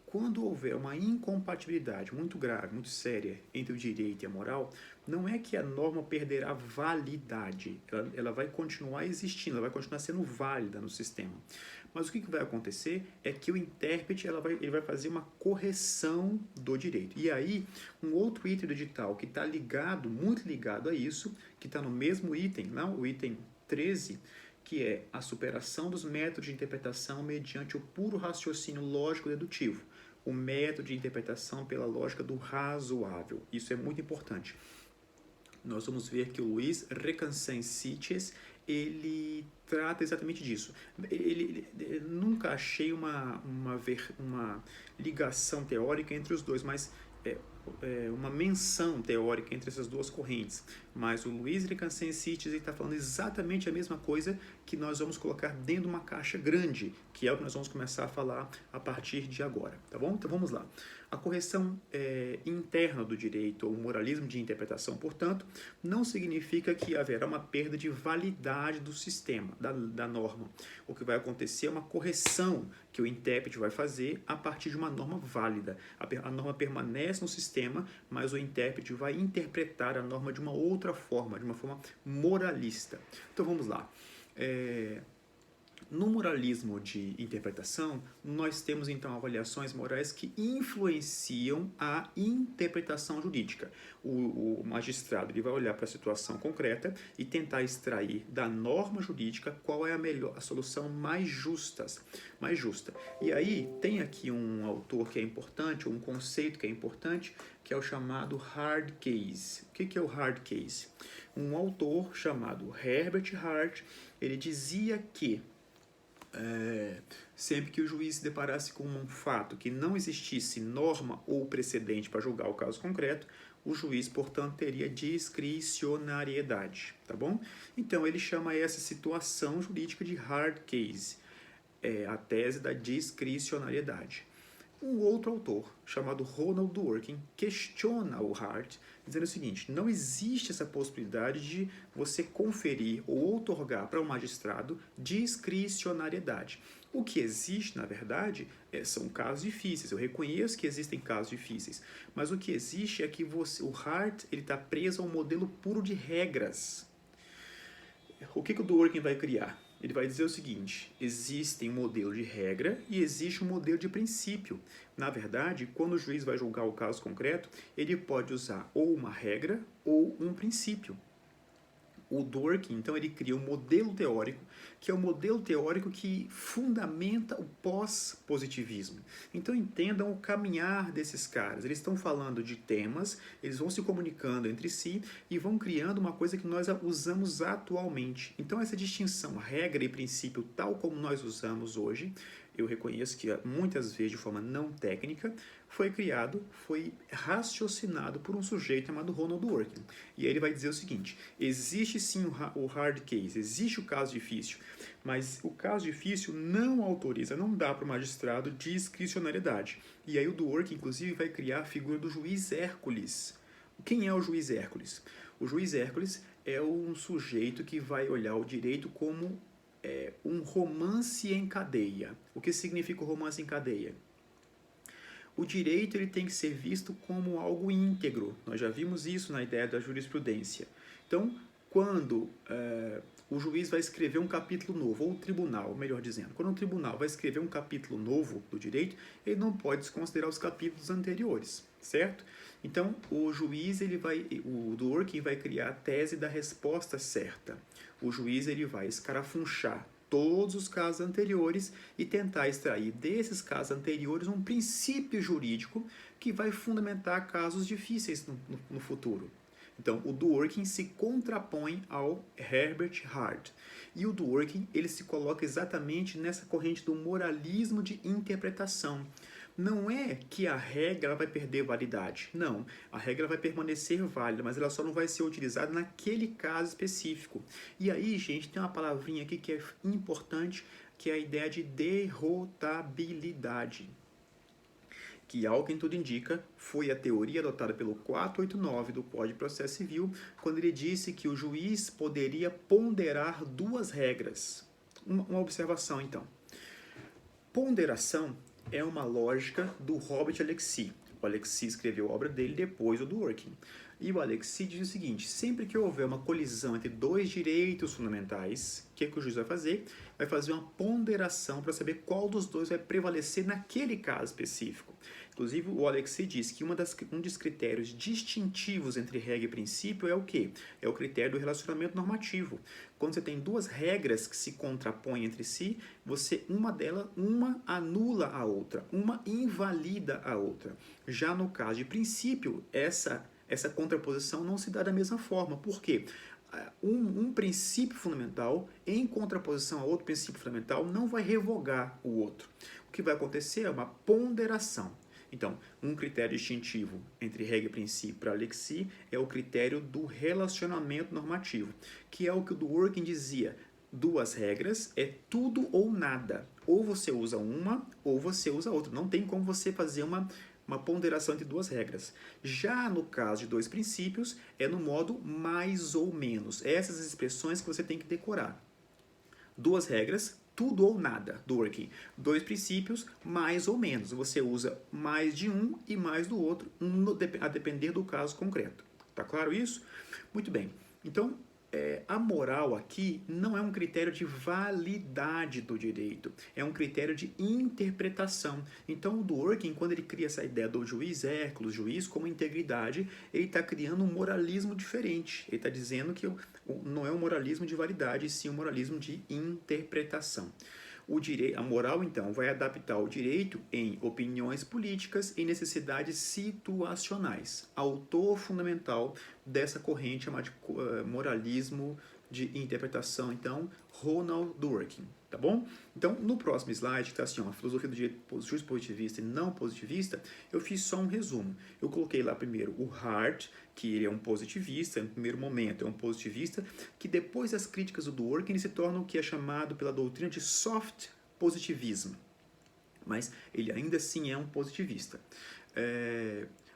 quando houver uma incompatibilidade muito grave, muito séria entre o direito e a moral, não é que a norma perderá validade, ela vai continuar existindo, ela vai continuar sendo válida no sistema. Mas o que vai acontecer é que o intérprete ele vai fazer uma correção do direito. E aí, um outro item do edital que está muito ligado a isso, que está no mesmo item, não? O item 13, que é a superação dos métodos de interpretação mediante o puro raciocínio lógico-dedutivo. O método de interpretação pela lógica do razoável. Isso é muito importante. Nós vamos ver que o Luiz Recansen-Sitges, ele trata exatamente disso. Nunca achei uma ligação teórica entre os dois, mas uma menção teórica entre essas duas correntes. Mas o Luiz Recansen-Sitges está falando exatamente a mesma coisa que nós vamos colocar dentro de uma caixa grande, que é o que nós vamos começar a falar a partir de agora, tá bom? Então vamos lá. A correção interna do direito, ou moralismo de interpretação, portanto, não significa que haverá uma perda de validade do sistema, da norma. O que vai acontecer é uma correção que o intérprete vai fazer a partir de uma norma válida. A norma permanece no sistema, mas o intérprete vai interpretar a norma de uma outra forma, de uma forma moralista. Então vamos lá. No moralismo de interpretação, nós temos então avaliações morais que influenciam a interpretação jurídica. O magistrado ele vai olhar para a situação concreta e tentar extrair da norma jurídica qual é a solução mais justa. E aí tem aqui um autor que é importante, um conceito que é importante, que é o chamado hard case. O que é o hard case? Um autor chamado Herbert Hart, ele dizia que sempre que o juiz se deparasse com um fato que não existisse norma ou precedente para julgar o caso concreto, o juiz, portanto, teria discricionariedade, tá bom? Então, ele chama essa situação jurídica de hard case. a tese da discricionariedade. Um outro autor, chamado Ronald Dworkin, questiona o Hart, dizendo o seguinte: não existe essa possibilidade de você conferir ou outorgar para um magistrado discricionariedade. O que existe, na verdade, são casos difíceis. Eu reconheço que existem casos difíceis, mas o que existe é que o Hart está preso a um modelo puro de regras. O que o Dworkin vai criar? Ele vai dizer o seguinte: existe um modelo de regra e existe um modelo de princípio. Na verdade, quando o juiz vai julgar o caso concreto, ele pode usar ou uma regra ou um princípio. O Dworkin, então, ele cria um modelo teórico, que é o modelo teórico que fundamenta o pós-positivismo. Então, entendam o caminhar desses caras. Eles estão falando de temas, eles vão se comunicando entre si e vão criando uma coisa que nós usamos atualmente. Então, essa distinção, regra e princípio, tal como nós usamos hoje, eu reconheço que muitas vezes de forma não técnica, foi raciocinado por um sujeito chamado Ronald Dworkin. E aí ele vai dizer o seguinte: existe sim o hard case, existe o caso difícil, mas o caso difícil não autoriza, não dá para o magistrado discricionariedade. E aí o Dworkin, inclusive, vai criar a figura do juiz Hércules. Quem é o juiz Hércules? O juiz Hércules é um sujeito que vai olhar o direito como um romance em cadeia. O que significa o romance em cadeia? O direito ele tem que ser visto como algo íntegro. Nós já vimos isso na ideia da jurisprudência. Então, quando o juiz vai escrever um capítulo novo, ou o tribunal, melhor dizendo, quando o tribunal vai escrever um capítulo novo do direito, ele não pode desconsiderar os capítulos anteriores, certo? Então, o juiz, o Dworkin vai criar a tese da resposta certa. O juiz ele vai escarafunchar todos os casos anteriores e tentar extrair desses casos anteriores um princípio jurídico que vai fundamentar casos difíceis no futuro. Então, o Dworkin se contrapõe ao Herbert Hart. E o Dworkin ele se coloca exatamente nessa corrente do moralismo de interpretação. Não é que a regra ela vai perder validade. Não, a regra vai permanecer válida, mas ela só não vai ser utilizada naquele caso específico. E aí, gente, tem uma palavrinha aqui que é importante, que é a ideia de derrotabilidade. Que, ao que tudo indica, foi a teoria adotada pelo 489 do Código de Processo Civil, quando ele disse que o juiz poderia ponderar duas regras. Uma observação, então. Ponderação é uma lógica do Robert Alexis. O Alexis escreveu a obra dele depois do Dworkin. E o Alexis diz o seguinte: sempre que houver uma colisão entre dois direitos fundamentais, o que o juiz vai fazer? Vai fazer uma ponderação para saber qual dos dois vai prevalecer naquele caso específico. Inclusive, o Alexis diz que um dos critérios distintivos entre regra e princípio é o quê? É o critério do relacionamento normativo. Quando você tem duas regras que se contrapõem entre si, uma anula a outra, uma invalida a outra. Já no caso de princípio, essa contraposição não se dá da mesma forma. Por quê? Um princípio fundamental, em contraposição a outro princípio fundamental, não vai revogar o outro. O que vai acontecer é uma ponderação. Então, um critério distintivo entre regra e princípio para Alexis é o critério do relacionamento normativo, que é o que o Dworkin dizia: duas regras é tudo ou nada. Ou você usa uma, ou você usa outra. Não tem como você fazer uma ponderação entre duas regras. Já no caso de dois princípios, é no modo mais ou menos. Essas expressões que você tem que decorar. Duas regras, tudo ou nada, Dworkin. Dois princípios, mais ou menos. Você usa mais de um e mais do outro, a depender do caso concreto. Tá claro isso? Muito bem. Então, a moral aqui não é um critério de validade do direito, é um critério de interpretação. Então, o Dworkin, quando ele cria essa ideia do juiz Hércules, juiz como integridade, ele está criando um moralismo diferente. Ele está dizendo que não é um moralismo de validade, sim um moralismo de interpretação. A moral, então, vai adaptar o direito em opiniões políticas e necessidades situacionais. Autor fundamental dessa corrente chamada de moralismo de interpretação, então, Ronald Dworkin, tá bom? Então, no próximo slide, que está assim, a filosofia do direito justo positivista e não positivista, eu fiz só um resumo. Eu coloquei lá primeiro o Hart, que ele é um positivista, no primeiro momento é um positivista, que depois das críticas do Dworkin, ele se torna o que é chamado pela doutrina de soft positivismo, mas ele ainda assim é um positivista.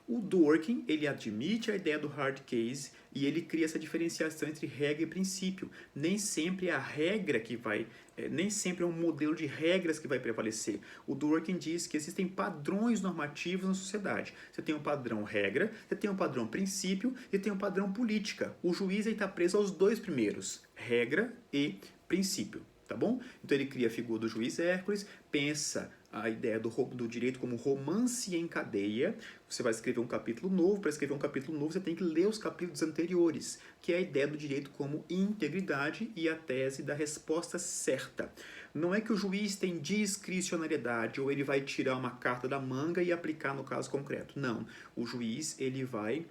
O Dworkin, ele admite a ideia do hard case e ele cria essa diferenciação entre regra e princípio. Nem sempre é a regra que vai, nem sempre é um modelo de regras que vai prevalecer. O Dworkin diz que existem padrões normativos na sociedade. Você tem um padrão regra, você tem um padrão princípio e tem um padrão política. O juiz está preso aos dois primeiros, regra e princípio. Tá bom? Então ele cria a figura do juiz Hércules, pensa a ideia do direito como romance em cadeia. Você vai escrever um capítulo novo, para escrever um capítulo novo você tem que ler os capítulos anteriores, que é a ideia do direito como integridade e a tese da resposta certa. Não é que o juiz tem discricionariedade ou ele vai tirar uma carta da manga e aplicar no caso concreto. Não, o juiz ele vai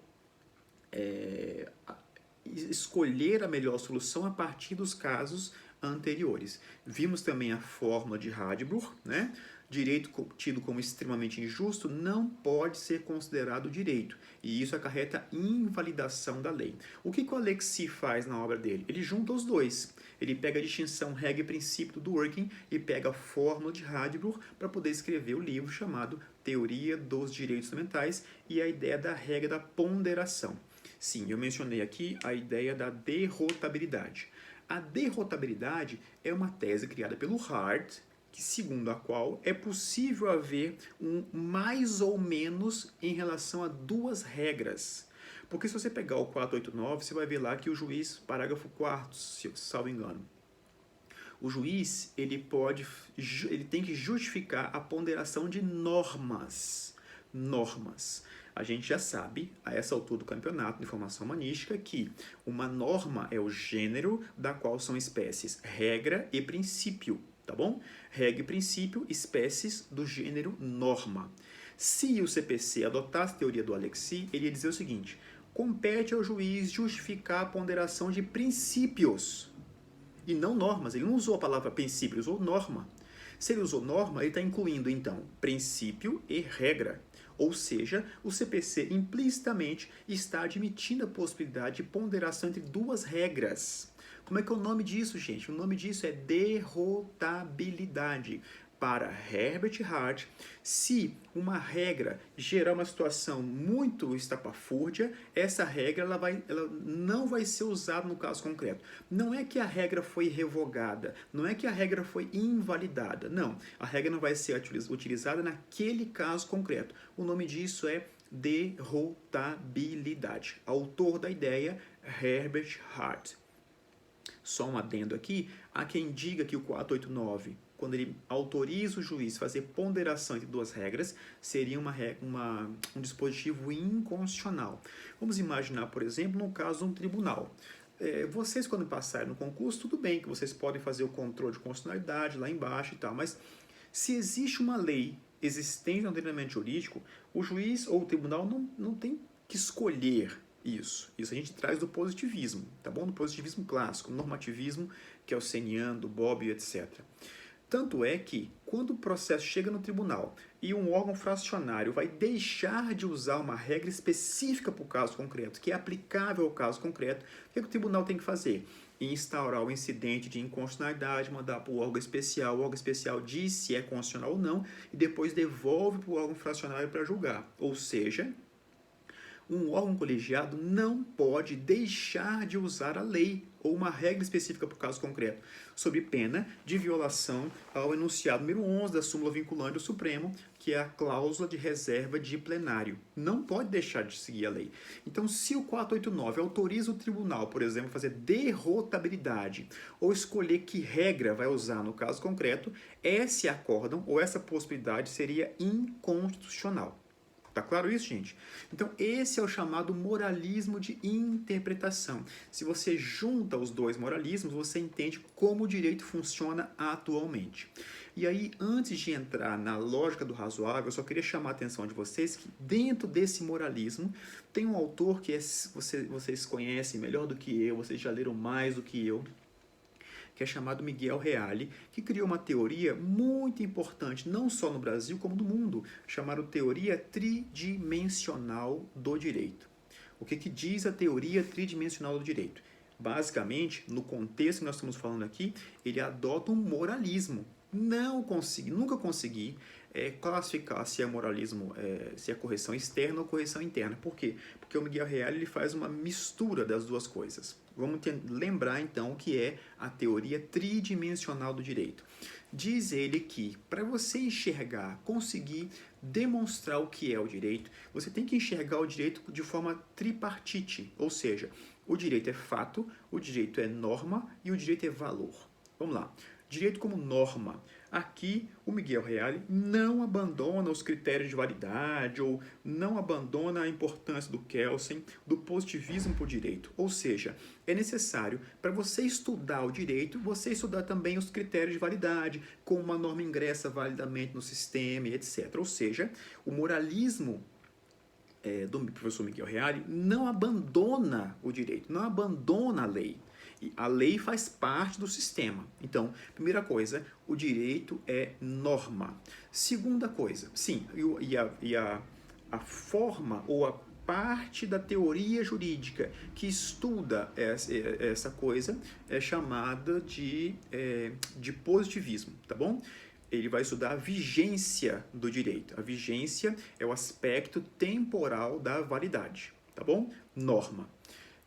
escolher a melhor solução a partir dos casos anteriores. Vimos também a fórmula de Radbruch, né? Direito tido como extremamente injusto não pode ser considerado direito, e isso acarreta invalidação da lei. O que o Alexis faz na obra dele? Ele junta os dois. Ele pega a distinção regra e princípio do Dworkin e pega a fórmula de Radbruch para poder escrever o livro chamado Teoria dos Direitos Fundamentais e a ideia da regra da ponderação. Sim, eu mencionei aqui a ideia da derrotabilidade. A derrotabilidade é uma tese criada pelo Hart, segundo a qual é possível haver um mais ou menos em relação a duas regras. Porque se você pegar o 489, você vai ver lá que o juiz, parágrafo 4º, se salvo engano, o juiz ele tem que justificar a ponderação de normas. A gente já sabe, a essa altura do campeonato de formação humanística, que uma norma é o gênero da qual são espécies regra e princípio, tá bom? Regra e princípio, espécies do gênero norma. Se o CPC adotasse a teoria do Alexis, ele ia dizer o seguinte: compete ao juiz justificar a ponderação de princípios e não normas. Ele não usou a palavra princípio, ele usou norma. Se ele usou norma, ele está incluindo, então, princípio e regra. Ou seja, o CPC implicitamente está admitindo a possibilidade de ponderação entre duas regras. Como é que é o nome disso, gente? O nome disso é derrotabilidade. Para Herbert Hart, se uma regra gerar uma situação muito estapafúrdia, essa regra ela não vai ser usada no caso concreto. Não é que a regra foi revogada, não é que a regra foi invalidada, não. A regra não vai ser utilizada naquele caso concreto. O nome disso é derrotabilidade. Autor da ideia, Herbert Hart. Só um adendo aqui, há quem diga que o 489, quando ele autoriza o juiz a fazer ponderação entre duas regras, seria um dispositivo inconstitucional. Vamos imaginar, por exemplo, no caso de um tribunal. Vocês, quando passarem no concurso, tudo bem que vocês podem fazer o controle de constitucionalidade lá embaixo e tal, mas se existe uma lei existente no ordenamento jurídico, o juiz ou o tribunal não tem que escolher isso. Isso a gente traz do positivismo, tá bom? Do positivismo clássico, normativismo, que é o Senian, do Bobbio, etc. Tanto é que, quando o processo chega no tribunal e um órgão fracionário vai deixar de usar uma regra específica para o caso concreto, que é aplicável ao caso concreto, o que o tribunal tem que fazer? Instaurar o incidente de inconstitucionalidade, mandar para o órgão especial diz se é constitucional ou não, e depois devolve para o órgão fracionário para julgar. Ou seja, um órgão colegiado não pode deixar de usar a lei ou uma regra específica para o caso concreto, sob pena de violação ao enunciado número 11 da súmula vinculante do Supremo, que é a cláusula de reserva de plenário. Não pode deixar de seguir a lei. Então, se o 489 autoriza o tribunal, por exemplo, a fazer derrotabilidade ou escolher que regra vai usar no caso concreto, esse acórdão ou essa possibilidade seria inconstitucional. Tá claro isso, gente? Então, esse é o chamado moralismo de interpretação. Se você junta os dois moralismos, você entende como o direito funciona atualmente. E aí, antes de entrar na lógica do razoável, eu só queria chamar a atenção de vocês que dentro desse moralismo tem um autor que vocês conhecem melhor do que eu, vocês já leram mais do que eu, que é chamado Miguel Reale, que criou uma teoria muito importante, não só no Brasil, como no mundo, chamada teoria tridimensional do direito. O que diz a teoria tridimensional do direito? Basicamente, no contexto que nós estamos falando aqui, ele adota um moralismo nunca consegui classificar se é moralismo, se é correção externa ou correção interna. Por quê? Porque o Miguel Reale ele faz uma mistura das duas coisas. Vamos lembrar então o que é a teoria tridimensional do direito. Diz ele que para você enxergar, conseguir demonstrar o que é o direito, você tem que enxergar o direito de forma tripartite, ou seja, o direito é fato, o direito é norma e o direito é valor. Vamos lá. Direito como norma. Aqui, o Miguel Reale não abandona os critérios de validade ou não abandona a importância do Kelsen, do positivismo para o direito. Ou seja, é necessário, para você estudar o direito, você estudar também os critérios de validade, como uma norma ingressa validamente no sistema, etc. Ou seja, o moralismo do professor Miguel Reale não abandona o direito, não abandona a lei. E a lei faz parte do sistema. Então, primeira coisa, o direito é norma. Segunda coisa, sim, a forma ou a parte da teoria jurídica que estuda essa coisa é chamada de positivismo, tá bom? Ele vai estudar a vigência do direito. A vigência é o aspecto temporal da validade, tá bom? Norma.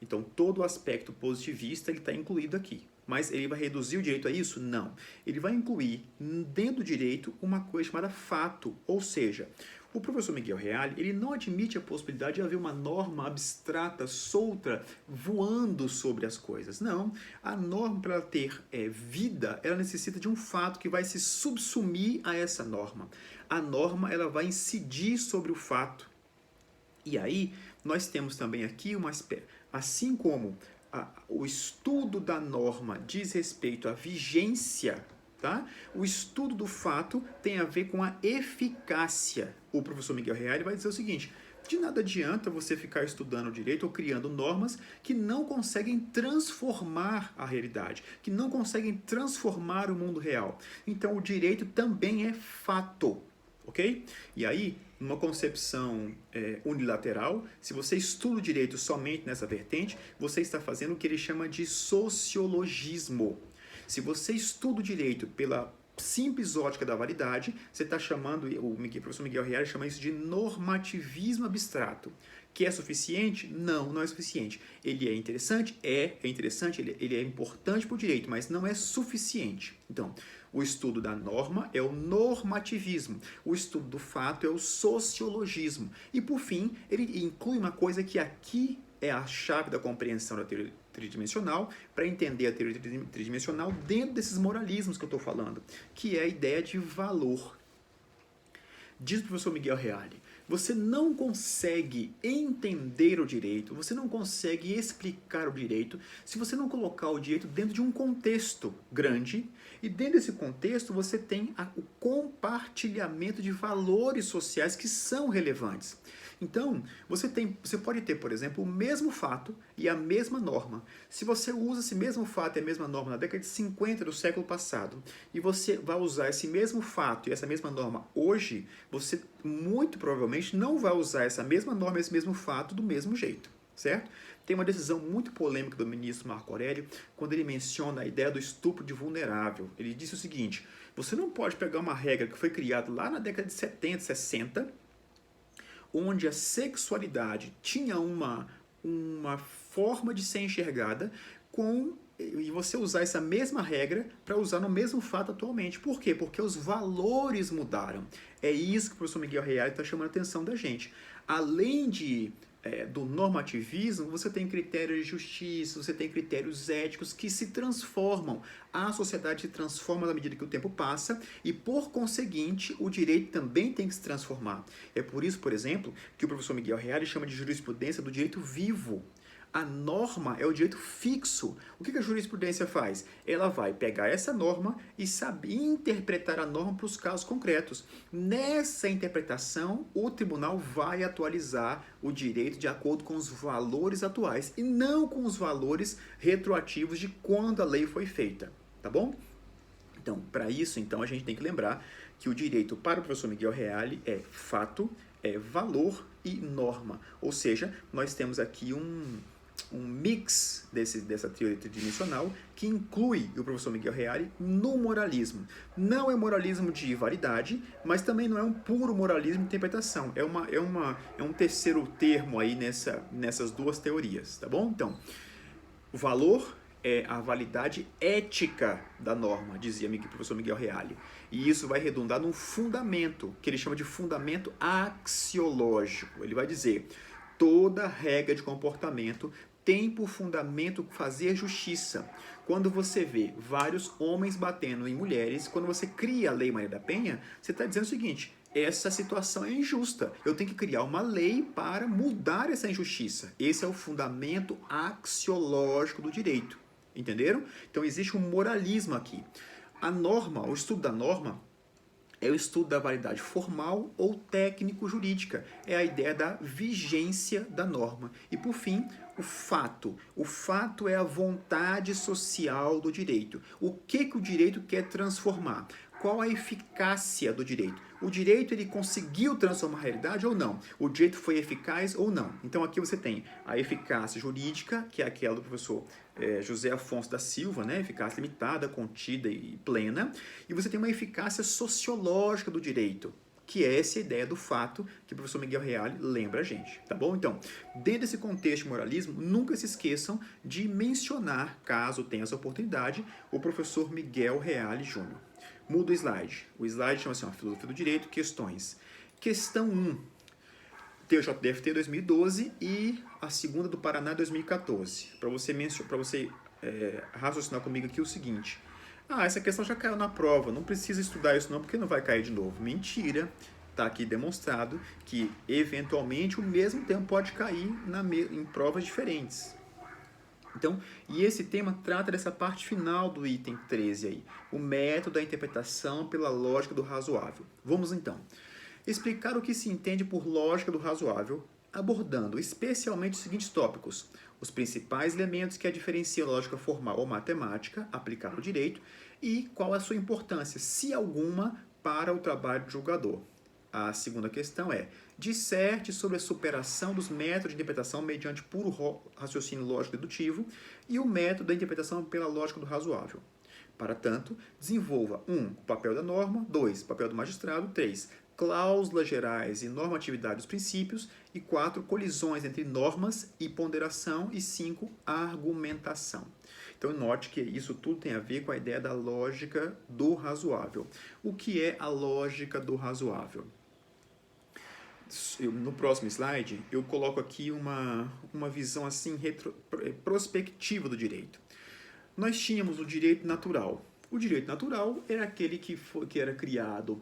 Então, todo o aspecto positivista está incluído aqui. Mas ele vai reduzir o direito a isso? Não. Ele vai incluir dentro do direito uma coisa chamada fato. Ou seja, o professor Miguel Reale ele não admite a possibilidade de haver uma norma abstrata, solta, voando sobre as coisas. Não. A norma, para ela ter vida, ela necessita de um fato que vai se subsumir a essa norma. A norma ela vai incidir sobre o fato. E aí, nós temos também aqui uma espécie. Assim como o estudo da norma diz respeito à vigência, tá? O estudo do fato tem a ver com a eficácia. O professor Miguel Reale vai dizer o seguinte: de nada adianta você ficar estudando direito ou criando normas que não conseguem transformar a realidade, que não conseguem transformar o mundo real. Então, o direito também é fato. Ok? E aí, numa concepção unilateral, se você estuda o direito somente nessa vertente, você está fazendo o que ele chama de sociologismo. Se você estuda o direito pela simples ótica da validade, você está chamando, o professor Miguel Reale chama isso de normativismo abstrato. Que é suficiente? Não, não é suficiente. Ele é interessante? É interessante, ele é importante para o direito, mas não é suficiente. Então, o estudo da norma é o normativismo. O estudo do fato é o sociologismo. E, por fim, ele inclui uma coisa que aqui é a chave da compreensão da teoria tridimensional, para entender a teoria tridimensional dentro desses moralismos que eu estou falando, que é a ideia de valor. Diz o professor Miguel Reale, você não consegue entender o direito, você não consegue explicar o direito se você não colocar o direito dentro de um contexto grande, e dentro desse contexto você tem o compartilhamento de valores sociais que são relevantes. Então, você pode ter, por exemplo, o mesmo fato e a mesma norma. Se você usa esse mesmo fato e a mesma norma na década de 50 do século passado, e você vai usar esse mesmo fato e essa mesma norma hoje, você muito provavelmente não vai usar essa mesma norma e esse mesmo fato do mesmo jeito, certo? Tem uma decisão muito polêmica do ministro Marco Aurélio quando ele menciona a ideia do estupro de vulnerável. Ele disse o seguinte: você não pode pegar uma regra que foi criada lá na década de 70, 60, onde a sexualidade tinha uma forma de ser enxergada e você usar essa mesma regra para usar no mesmo fato atualmente. Por quê? Porque os valores mudaram. É isso que o professor Miguel Reale está chamando a atenção da gente. Além do normativismo, você tem critérios de justiça, você tem critérios éticos que se transformam. A sociedade se transforma na medida que o tempo passa e, por conseguinte, o direito também tem que se transformar. É por isso, por exemplo, que o professor Miguel Reale chama de jurisprudência do direito vivo. A norma é o direito fixo. O que a jurisprudência faz? Ela vai pegar essa norma e saber interpretar a norma para os casos concretos. Nessa interpretação, o tribunal vai atualizar o direito de acordo com os valores atuais e não com os valores retroativos de quando a lei foi feita. Tá bom? Então, para isso, a gente tem que lembrar que o direito para o professor Miguel Reale é fato, é valor e norma. Ou seja, nós temos aqui mix dessa teoria tridimensional que inclui o professor Miguel Reale no moralismo. Não é moralismo de validade, mas também não é um puro moralismo de interpretação. É um terceiro termo aí nessas duas teorias, tá bom? Então, o valor é a validade ética da norma, dizia o professor Miguel Reale. E isso vai redundar num fundamento, que ele chama de fundamento axiológico. Ele vai dizer, toda regra de comportamento tem por fundamento fazer justiça. Quando você vê vários homens batendo em mulheres, quando você cria a Lei Maria da Penha, você está dizendo o seguinte, essa situação é injusta. Eu tenho que criar uma lei para mudar essa injustiça. Esse é o fundamento axiológico do direito. Entenderam? Então existe um moralismo aqui. A norma, o estudo da norma, é o estudo da validade formal ou técnico-jurídica. É a ideia da vigência da norma. E, por fim, o fato. O fato é a vontade social do direito. O que o direito quer transformar? Qual a eficácia do direito? O direito ele conseguiu transformar a realidade ou não? O direito foi eficaz ou não? Então aqui você tem a eficácia jurídica, que é aquela do professor José Afonso da Silva, né? Eficácia limitada, contida e plena. E você tem uma eficácia sociológica do direito, que é essa ideia do fato que o professor Miguel Reale lembra a gente, tá bom? Então, dentro desse contexto de moralismo, nunca se esqueçam de mencionar, caso tenha essa oportunidade, o professor Miguel Reale Júnior. Muda o slide. O slide chama-se Filosofia do Direito, questões. Questão 1, TJDFT 2012 e a segunda do Paraná 2014. Para você raciocinar comigo aqui o seguinte. Essa questão já caiu na prova, não precisa estudar isso não, porque não vai cair de novo. Mentira, está aqui demonstrado que, eventualmente, o mesmo tempo pode cair em provas diferentes. Então, e esse tema trata dessa parte final do item 13 aí, o método da interpretação pela lógica do razoável. Vamos então explicar o que se entende por lógica do razoável, abordando especialmente os seguintes tópicos: os principais elementos que a diferenciam a lógica formal ou matemática aplicada ao direito e qual a sua importância, se alguma, para o trabalho do julgador. A segunda questão é: disserte sobre a superação dos métodos de interpretação mediante puro raciocínio lógico dedutivo e o método da interpretação pela lógica do razoável. Para tanto, desenvolva 1. O papel da norma, 2. O papel do magistrado, 3. Cláusulas gerais e normatividade dos princípios e 4. Colisões entre normas e ponderação e 5. Argumentação. Então, note que isso tudo tem a ver com a ideia da lógica do razoável. O que é a lógica do razoável? No próximo slide, eu coloco aqui uma visão assim prospectiva do direito. Nós tínhamos o direito natural. O direito natural era aquele que era criado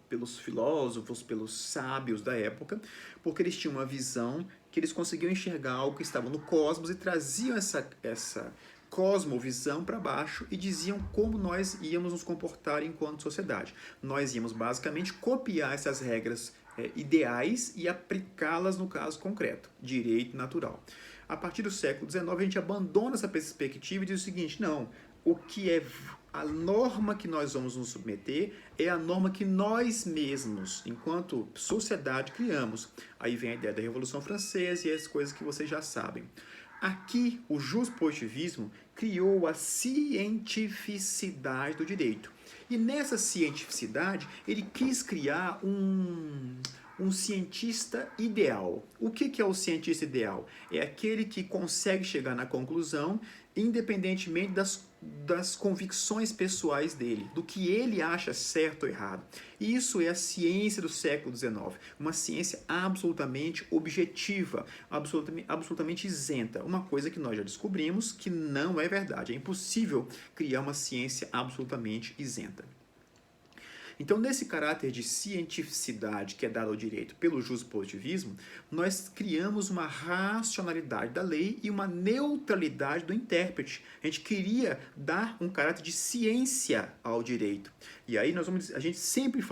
pelos filósofos, pelos sábios da época, porque eles tinham uma visão que eles conseguiam enxergar algo que estava no cosmos e traziam essa cosmovisão para baixo e diziam como nós íamos nos comportar enquanto sociedade. Nós íamos basicamente copiar essas regras ideais e aplicá-las no caso concreto, direito natural. A partir do século XIX, a gente abandona essa perspectiva e diz o seguinte: não, o que é a norma que nós vamos nos submeter é a norma que nós mesmos, enquanto sociedade, criamos. Aí vem a ideia da Revolução Francesa e as coisas que vocês já sabem. Aqui, o juspositivismo criou a cientificidade do direito. E nessa cientificidade, ele quis criar um cientista ideal. O que é o cientista ideal? É aquele que consegue chegar na conclusão independentemente das convicções pessoais dele, do que ele acha certo ou errado. Isso é a ciência do século XIX, uma ciência absolutamente objetiva, absolutamente isenta, uma coisa que nós já descobrimos que não é verdade. É impossível criar uma ciência absolutamente isenta. Então, nesse caráter de cientificidade que é dado ao direito pelo juspositivismo, nós criamos uma racionalidade da lei e uma neutralidade do intérprete. A gente queria dar um caráter de ciência ao direito. E aí a gente sempre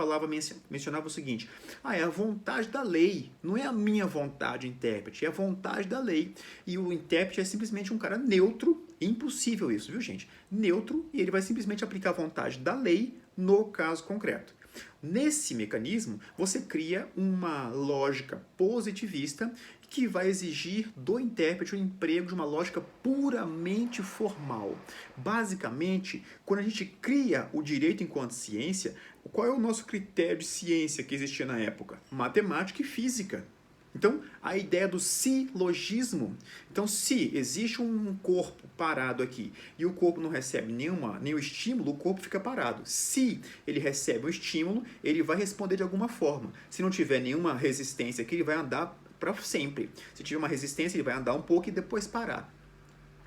mencionava o seguinte: é a vontade da lei, não é a minha vontade, intérprete, é a vontade da lei. E o intérprete é simplesmente um cara neutro, impossível isso, viu, gente? Neutro, e ele vai simplesmente aplicar a vontade da lei no caso concreto. Nesse mecanismo, você cria uma lógica positivista que vai exigir do intérprete o emprego de uma lógica puramente formal? Basicamente, quando a gente cria o direito enquanto ciência, qual é o nosso critério de ciência que existia na época? Matemática e física. Então, a ideia do silogismo. Então, se existe um corpo parado aqui e o corpo não recebe nenhum estímulo, o corpo fica parado. Se ele recebe um estímulo, ele vai responder de alguma forma. Se não tiver nenhuma resistência aqui, ele vai andar para sempre. Se tiver uma resistência, ele vai andar um pouco e depois parar.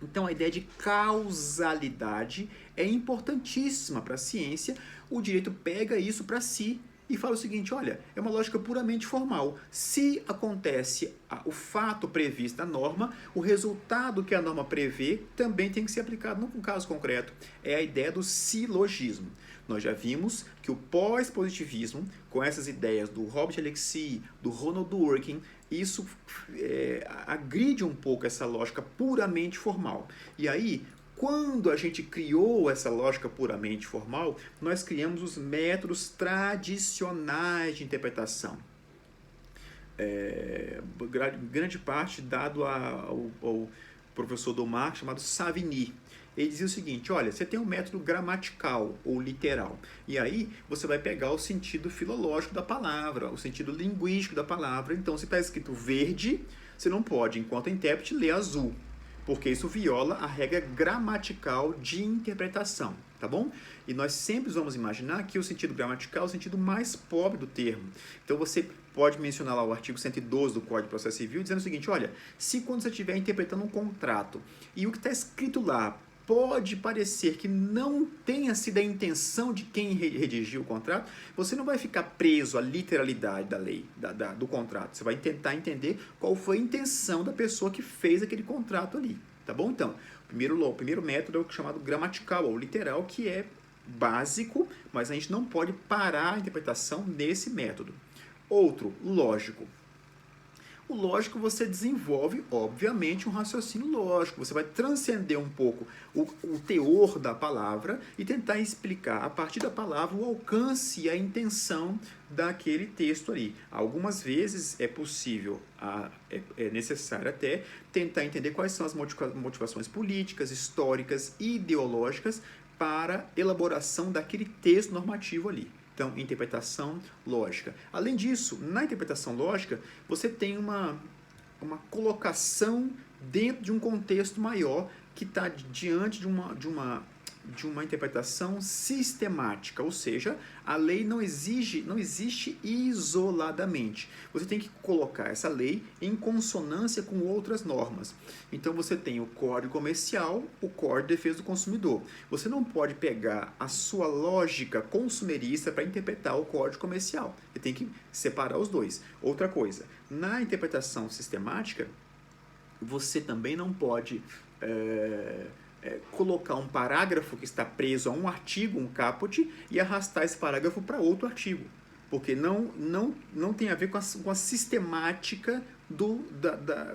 Então, a ideia de causalidade é importantíssima para a ciência. O direito pega isso para si e fala o seguinte, olha, é uma lógica puramente formal. Se acontece o fato previsto da norma, o resultado que a norma prevê também tem que ser aplicado no caso concreto. É a ideia do silogismo. Nós já vimos que o pós-positivismo, com essas ideias do Robert Alexy, do Ronald Dworkin, isso agride um pouco essa lógica puramente formal. E aí, quando a gente criou essa lógica puramente formal, nós criamos os métodos tradicionais de interpretação. Grande parte dado ao professor do Marx chamado Savigny. Ele dizia o seguinte, olha, você tem um método gramatical ou literal, e aí você vai pegar o sentido filológico da palavra, o sentido linguístico da palavra. Então, se está escrito verde, você não pode, enquanto intérprete, ler azul, porque isso viola a regra gramatical de interpretação, tá bom? E nós sempre vamos imaginar que o sentido gramatical é o sentido mais pobre do termo. Então você pode mencionar lá o artigo 112 do Código de Processo Civil, dizendo o seguinte, olha, se quando você estiver interpretando um contrato e o que está escrito lá pode parecer que não tenha sido a intenção de quem redigiu o contrato, você não vai ficar preso à literalidade da lei, do contrato. Você vai tentar entender qual foi a intenção da pessoa que fez aquele contrato ali, tá bom? Então, o primeiro método é o chamado gramatical, ou literal, que é básico, mas a gente não pode parar a interpretação nesse método. Outro, lógico. O lógico, você desenvolve, obviamente, um raciocínio lógico. Você vai transcender um pouco o teor da palavra e tentar explicar, a partir da palavra, o alcance e a intenção daquele texto ali. Algumas vezes é possível, é necessário até, tentar entender quais são as motivações políticas, históricas e ideológicas para a elaboração daquele texto normativo ali. Então, interpretação lógica. Além disso, na interpretação lógica, você tem uma colocação dentro de um contexto maior que está diante de uma interpretação sistemática, ou seja, a lei não existe isoladamente. Você tem que colocar essa lei em consonância com outras normas. Então você tem o Código Comercial, o Código de Defesa do Consumidor. Você não pode pegar a sua lógica consumerista para interpretar o Código Comercial. Você tem que separar os dois. Outra coisa, na interpretação sistemática, você também não pode colocar um parágrafo que está preso a um artigo, um caput, e arrastar esse parágrafo para outro artigo. Porque não tem a ver com a sistemática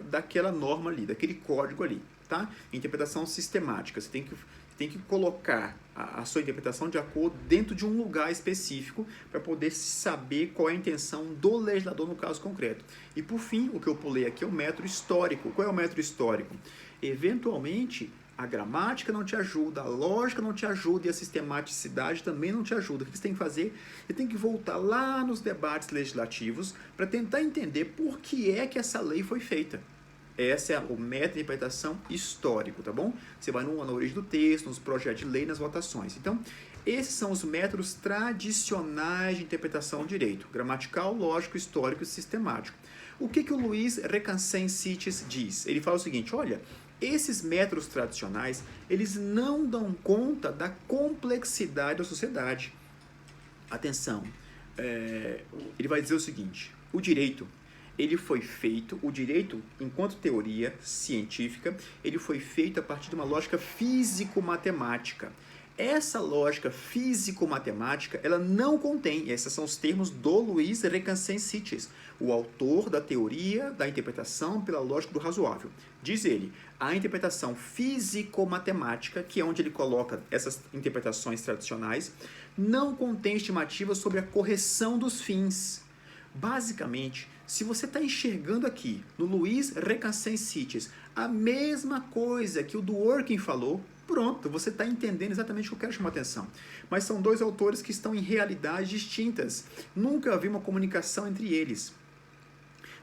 daquela norma ali, daquele código ali. Tá? Interpretação sistemática. Você tem que colocar a sua interpretação de acordo dentro de um lugar específico para poder saber qual é a intenção do legislador no caso concreto. E por fim, o que eu pulei aqui é o método histórico. Qual é o método histórico? Eventualmente, a gramática não te ajuda, a lógica não te ajuda e a sistematicidade também não te ajuda. O que você tem que fazer? Você tem que voltar lá nos debates legislativos para tentar entender por que é que essa lei foi feita. Esse é o método de interpretação histórico, tá bom? Você vai na origem do texto, nos projetos de lei, nas votações. Então, esses são os métodos tradicionais de interpretação do direito. Gramatical, lógico, histórico e sistemático. O que o Luiz Requesens-Sitjes diz? Ele fala o seguinte, olha, esses métodos tradicionais, eles não dão conta da complexidade da sociedade. Atenção, ele vai dizer o seguinte, o direito enquanto teoria científica, ele foi feito a partir de uma lógica físico-matemática. Essa lógica físico-matemática, ela não contém, esses são os termos do Luiz Requesens-Sitjes, o autor da teoria da interpretação pela lógica do razoável. Diz ele, a interpretação físico-matemática, que é onde ele coloca essas interpretações tradicionais, não contém estimativas sobre a correção dos fins. Basicamente, se você está enxergando aqui no Louis Recassin-Sitches a mesma coisa que o Dworkin falou, pronto, você está entendendo exatamente o que eu quero chamar a atenção. Mas são dois autores que estão em realidades distintas. Nunca havia uma comunicação entre eles.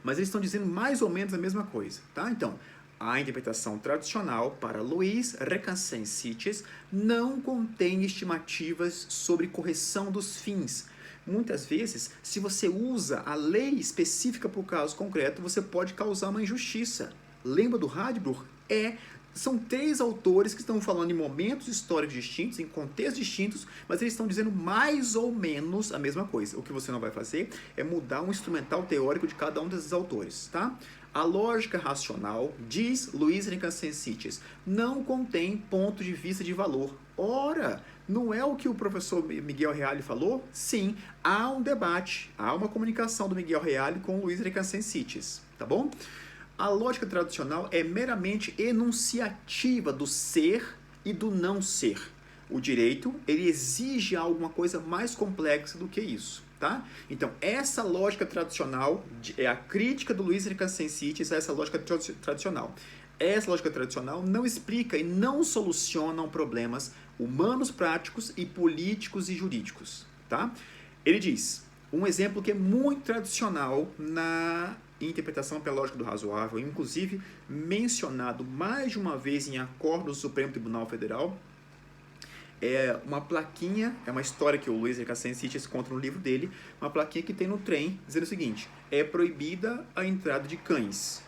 Mas eles estão dizendo mais ou menos a mesma coisa, tá? Então, a interpretação tradicional para Louis Recassin-Sitches não contém estimativas sobre correção dos fins. Muitas vezes, se você usa a lei específica para o caso concreto, você pode causar uma injustiça. Lembra do Radbruch? São três autores que estão falando em momentos históricos distintos, em contextos distintos, mas eles estão dizendo mais ou menos a mesma coisa. O que você não vai fazer é mudar um instrumental teórico de cada um desses autores, tá? A lógica racional, diz Louis Recassin-Sitches, não contém ponto de vista de valor. Ora, não é o que o professor Miguel Reale falou? Sim, há um debate, há uma comunicação do Miguel Reale com Louis Recassin-Sitches, tá bom? A lógica tradicional é meramente enunciativa do ser e do não ser. O direito, ele exige alguma coisa mais complexa do que isso, tá? Então, essa lógica tradicional é a crítica do Louis Recassin-Sitches a essa lógica tradicional. Essa lógica tradicional não explica e não soluciona problemas humanos, práticos e políticos e jurídicos, tá? Ele diz, um exemplo que é muito tradicional na interpretação pela lógica do razoável, inclusive mencionado mais de uma vez em acordo do Supremo Tribunal Federal, é uma plaquinha, é uma história que o Louis Recassin-Sitches conta no livro dele, uma plaquinha que tem no trem, dizendo o seguinte, é proibida a entrada de cães,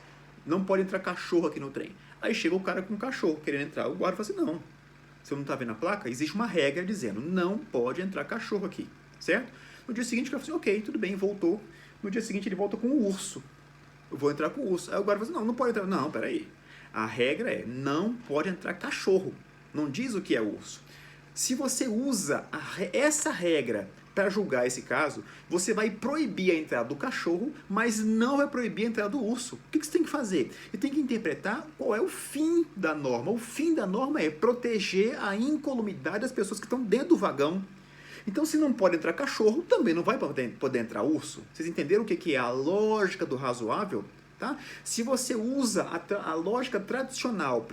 não pode entrar cachorro aqui no trem. Aí chega o cara com um cachorro querendo entrar, o guarda fala assim, não, você não está vendo a placa? Existe uma regra dizendo, não pode entrar cachorro aqui, certo? No dia seguinte o cara fala assim, ok, tudo bem, voltou. No dia seguinte ele volta com um urso. Eu vou entrar com o urso. Aí o guarda fala assim, não pode entrar. Não, peraí. A regra é, não pode entrar cachorro. Não diz o que é urso. Se você usa essa regra para julgar esse caso, você vai proibir a entrada do cachorro, mas não vai proibir a entrada do urso. O que você tem que fazer? Você tem que interpretar qual é o fim da norma. O fim da norma é proteger a incolumidade das pessoas que estão dentro do vagão. Então, se não pode entrar cachorro, também não vai poder entrar urso. Vocês entenderam o que é a lógica do razoável? Tá? Se você usa a lógica tradicional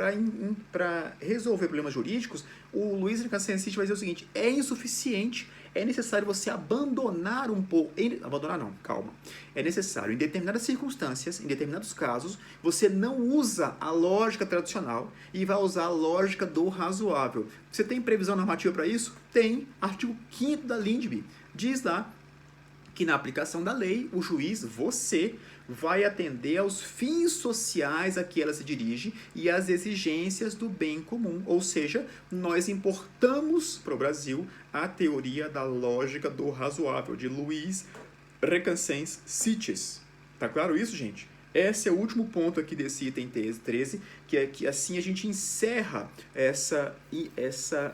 para resolver problemas jurídicos, o Louis Recassin-Sitches vai dizer o seguinte, é insuficiente, é necessário você abandonar um pouco... Abandonar não, calma. É necessário, em determinadas circunstâncias, em determinados casos, você não usa a lógica tradicional e vai usar a lógica do razoável. Você tem previsão normativa para isso? Tem. Artigo 5º da LINDB. Diz lá que na aplicação da lei, o juiz, você, vai atender aos fins sociais a que ela se dirige e às exigências do bem comum. Ou seja, nós importamos para o Brasil a teoria da lógica do razoável, de Louis Recassin-Sitches. Tá claro isso, gente? Esse é o último ponto aqui desse item 13, que é que assim a gente encerra essa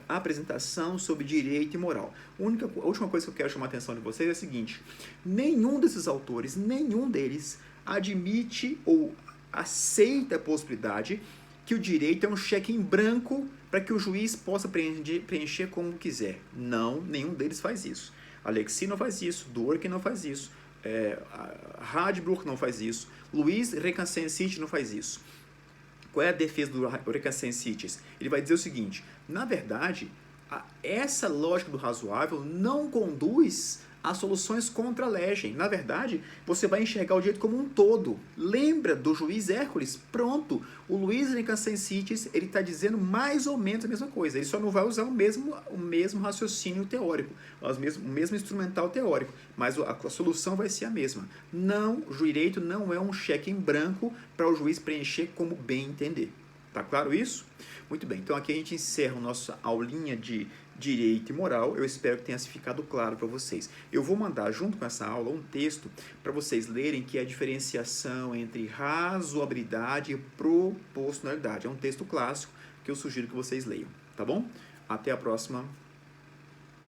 apresentação sobre direito e moral. A última coisa que eu quero chamar a atenção de vocês é a seguinte, nenhum desses autores, nenhum deles admite ou aceita a possibilidade que o direito é um cheque em branco para que o juiz possa preencher como quiser. Não, nenhum deles faz isso. Alexis não faz isso, Dworkin não faz isso, Radbruch não faz isso, Louis Recassin-Sitches não faz isso. Qual é a defesa do Recassin-Sitches? Ele vai dizer o seguinte, na verdade, essa lógica do razoável não conduz a soluções contra a legem. Na verdade, você vai enxergar o direito como um todo. Lembra do juiz Hércules? Pronto, o Louis Recassin-Sitches, ele está dizendo mais ou menos a mesma coisa. Ele só não vai usar o mesmo raciocínio teórico, o mesmo instrumental teórico, mas a solução vai ser a mesma. Não, o direito não é um cheque em branco para o juiz preencher como bem entender. Tá claro isso? Muito bem, então aqui a gente encerra a nossa aulinha de direito e moral. Eu espero que tenha ficado claro para vocês. Eu vou mandar junto com essa aula um texto para vocês lerem, que é a diferenciação entre razoabilidade e proporcionalidade. É um texto clássico que eu sugiro que vocês leiam, tá bom? Até a próxima.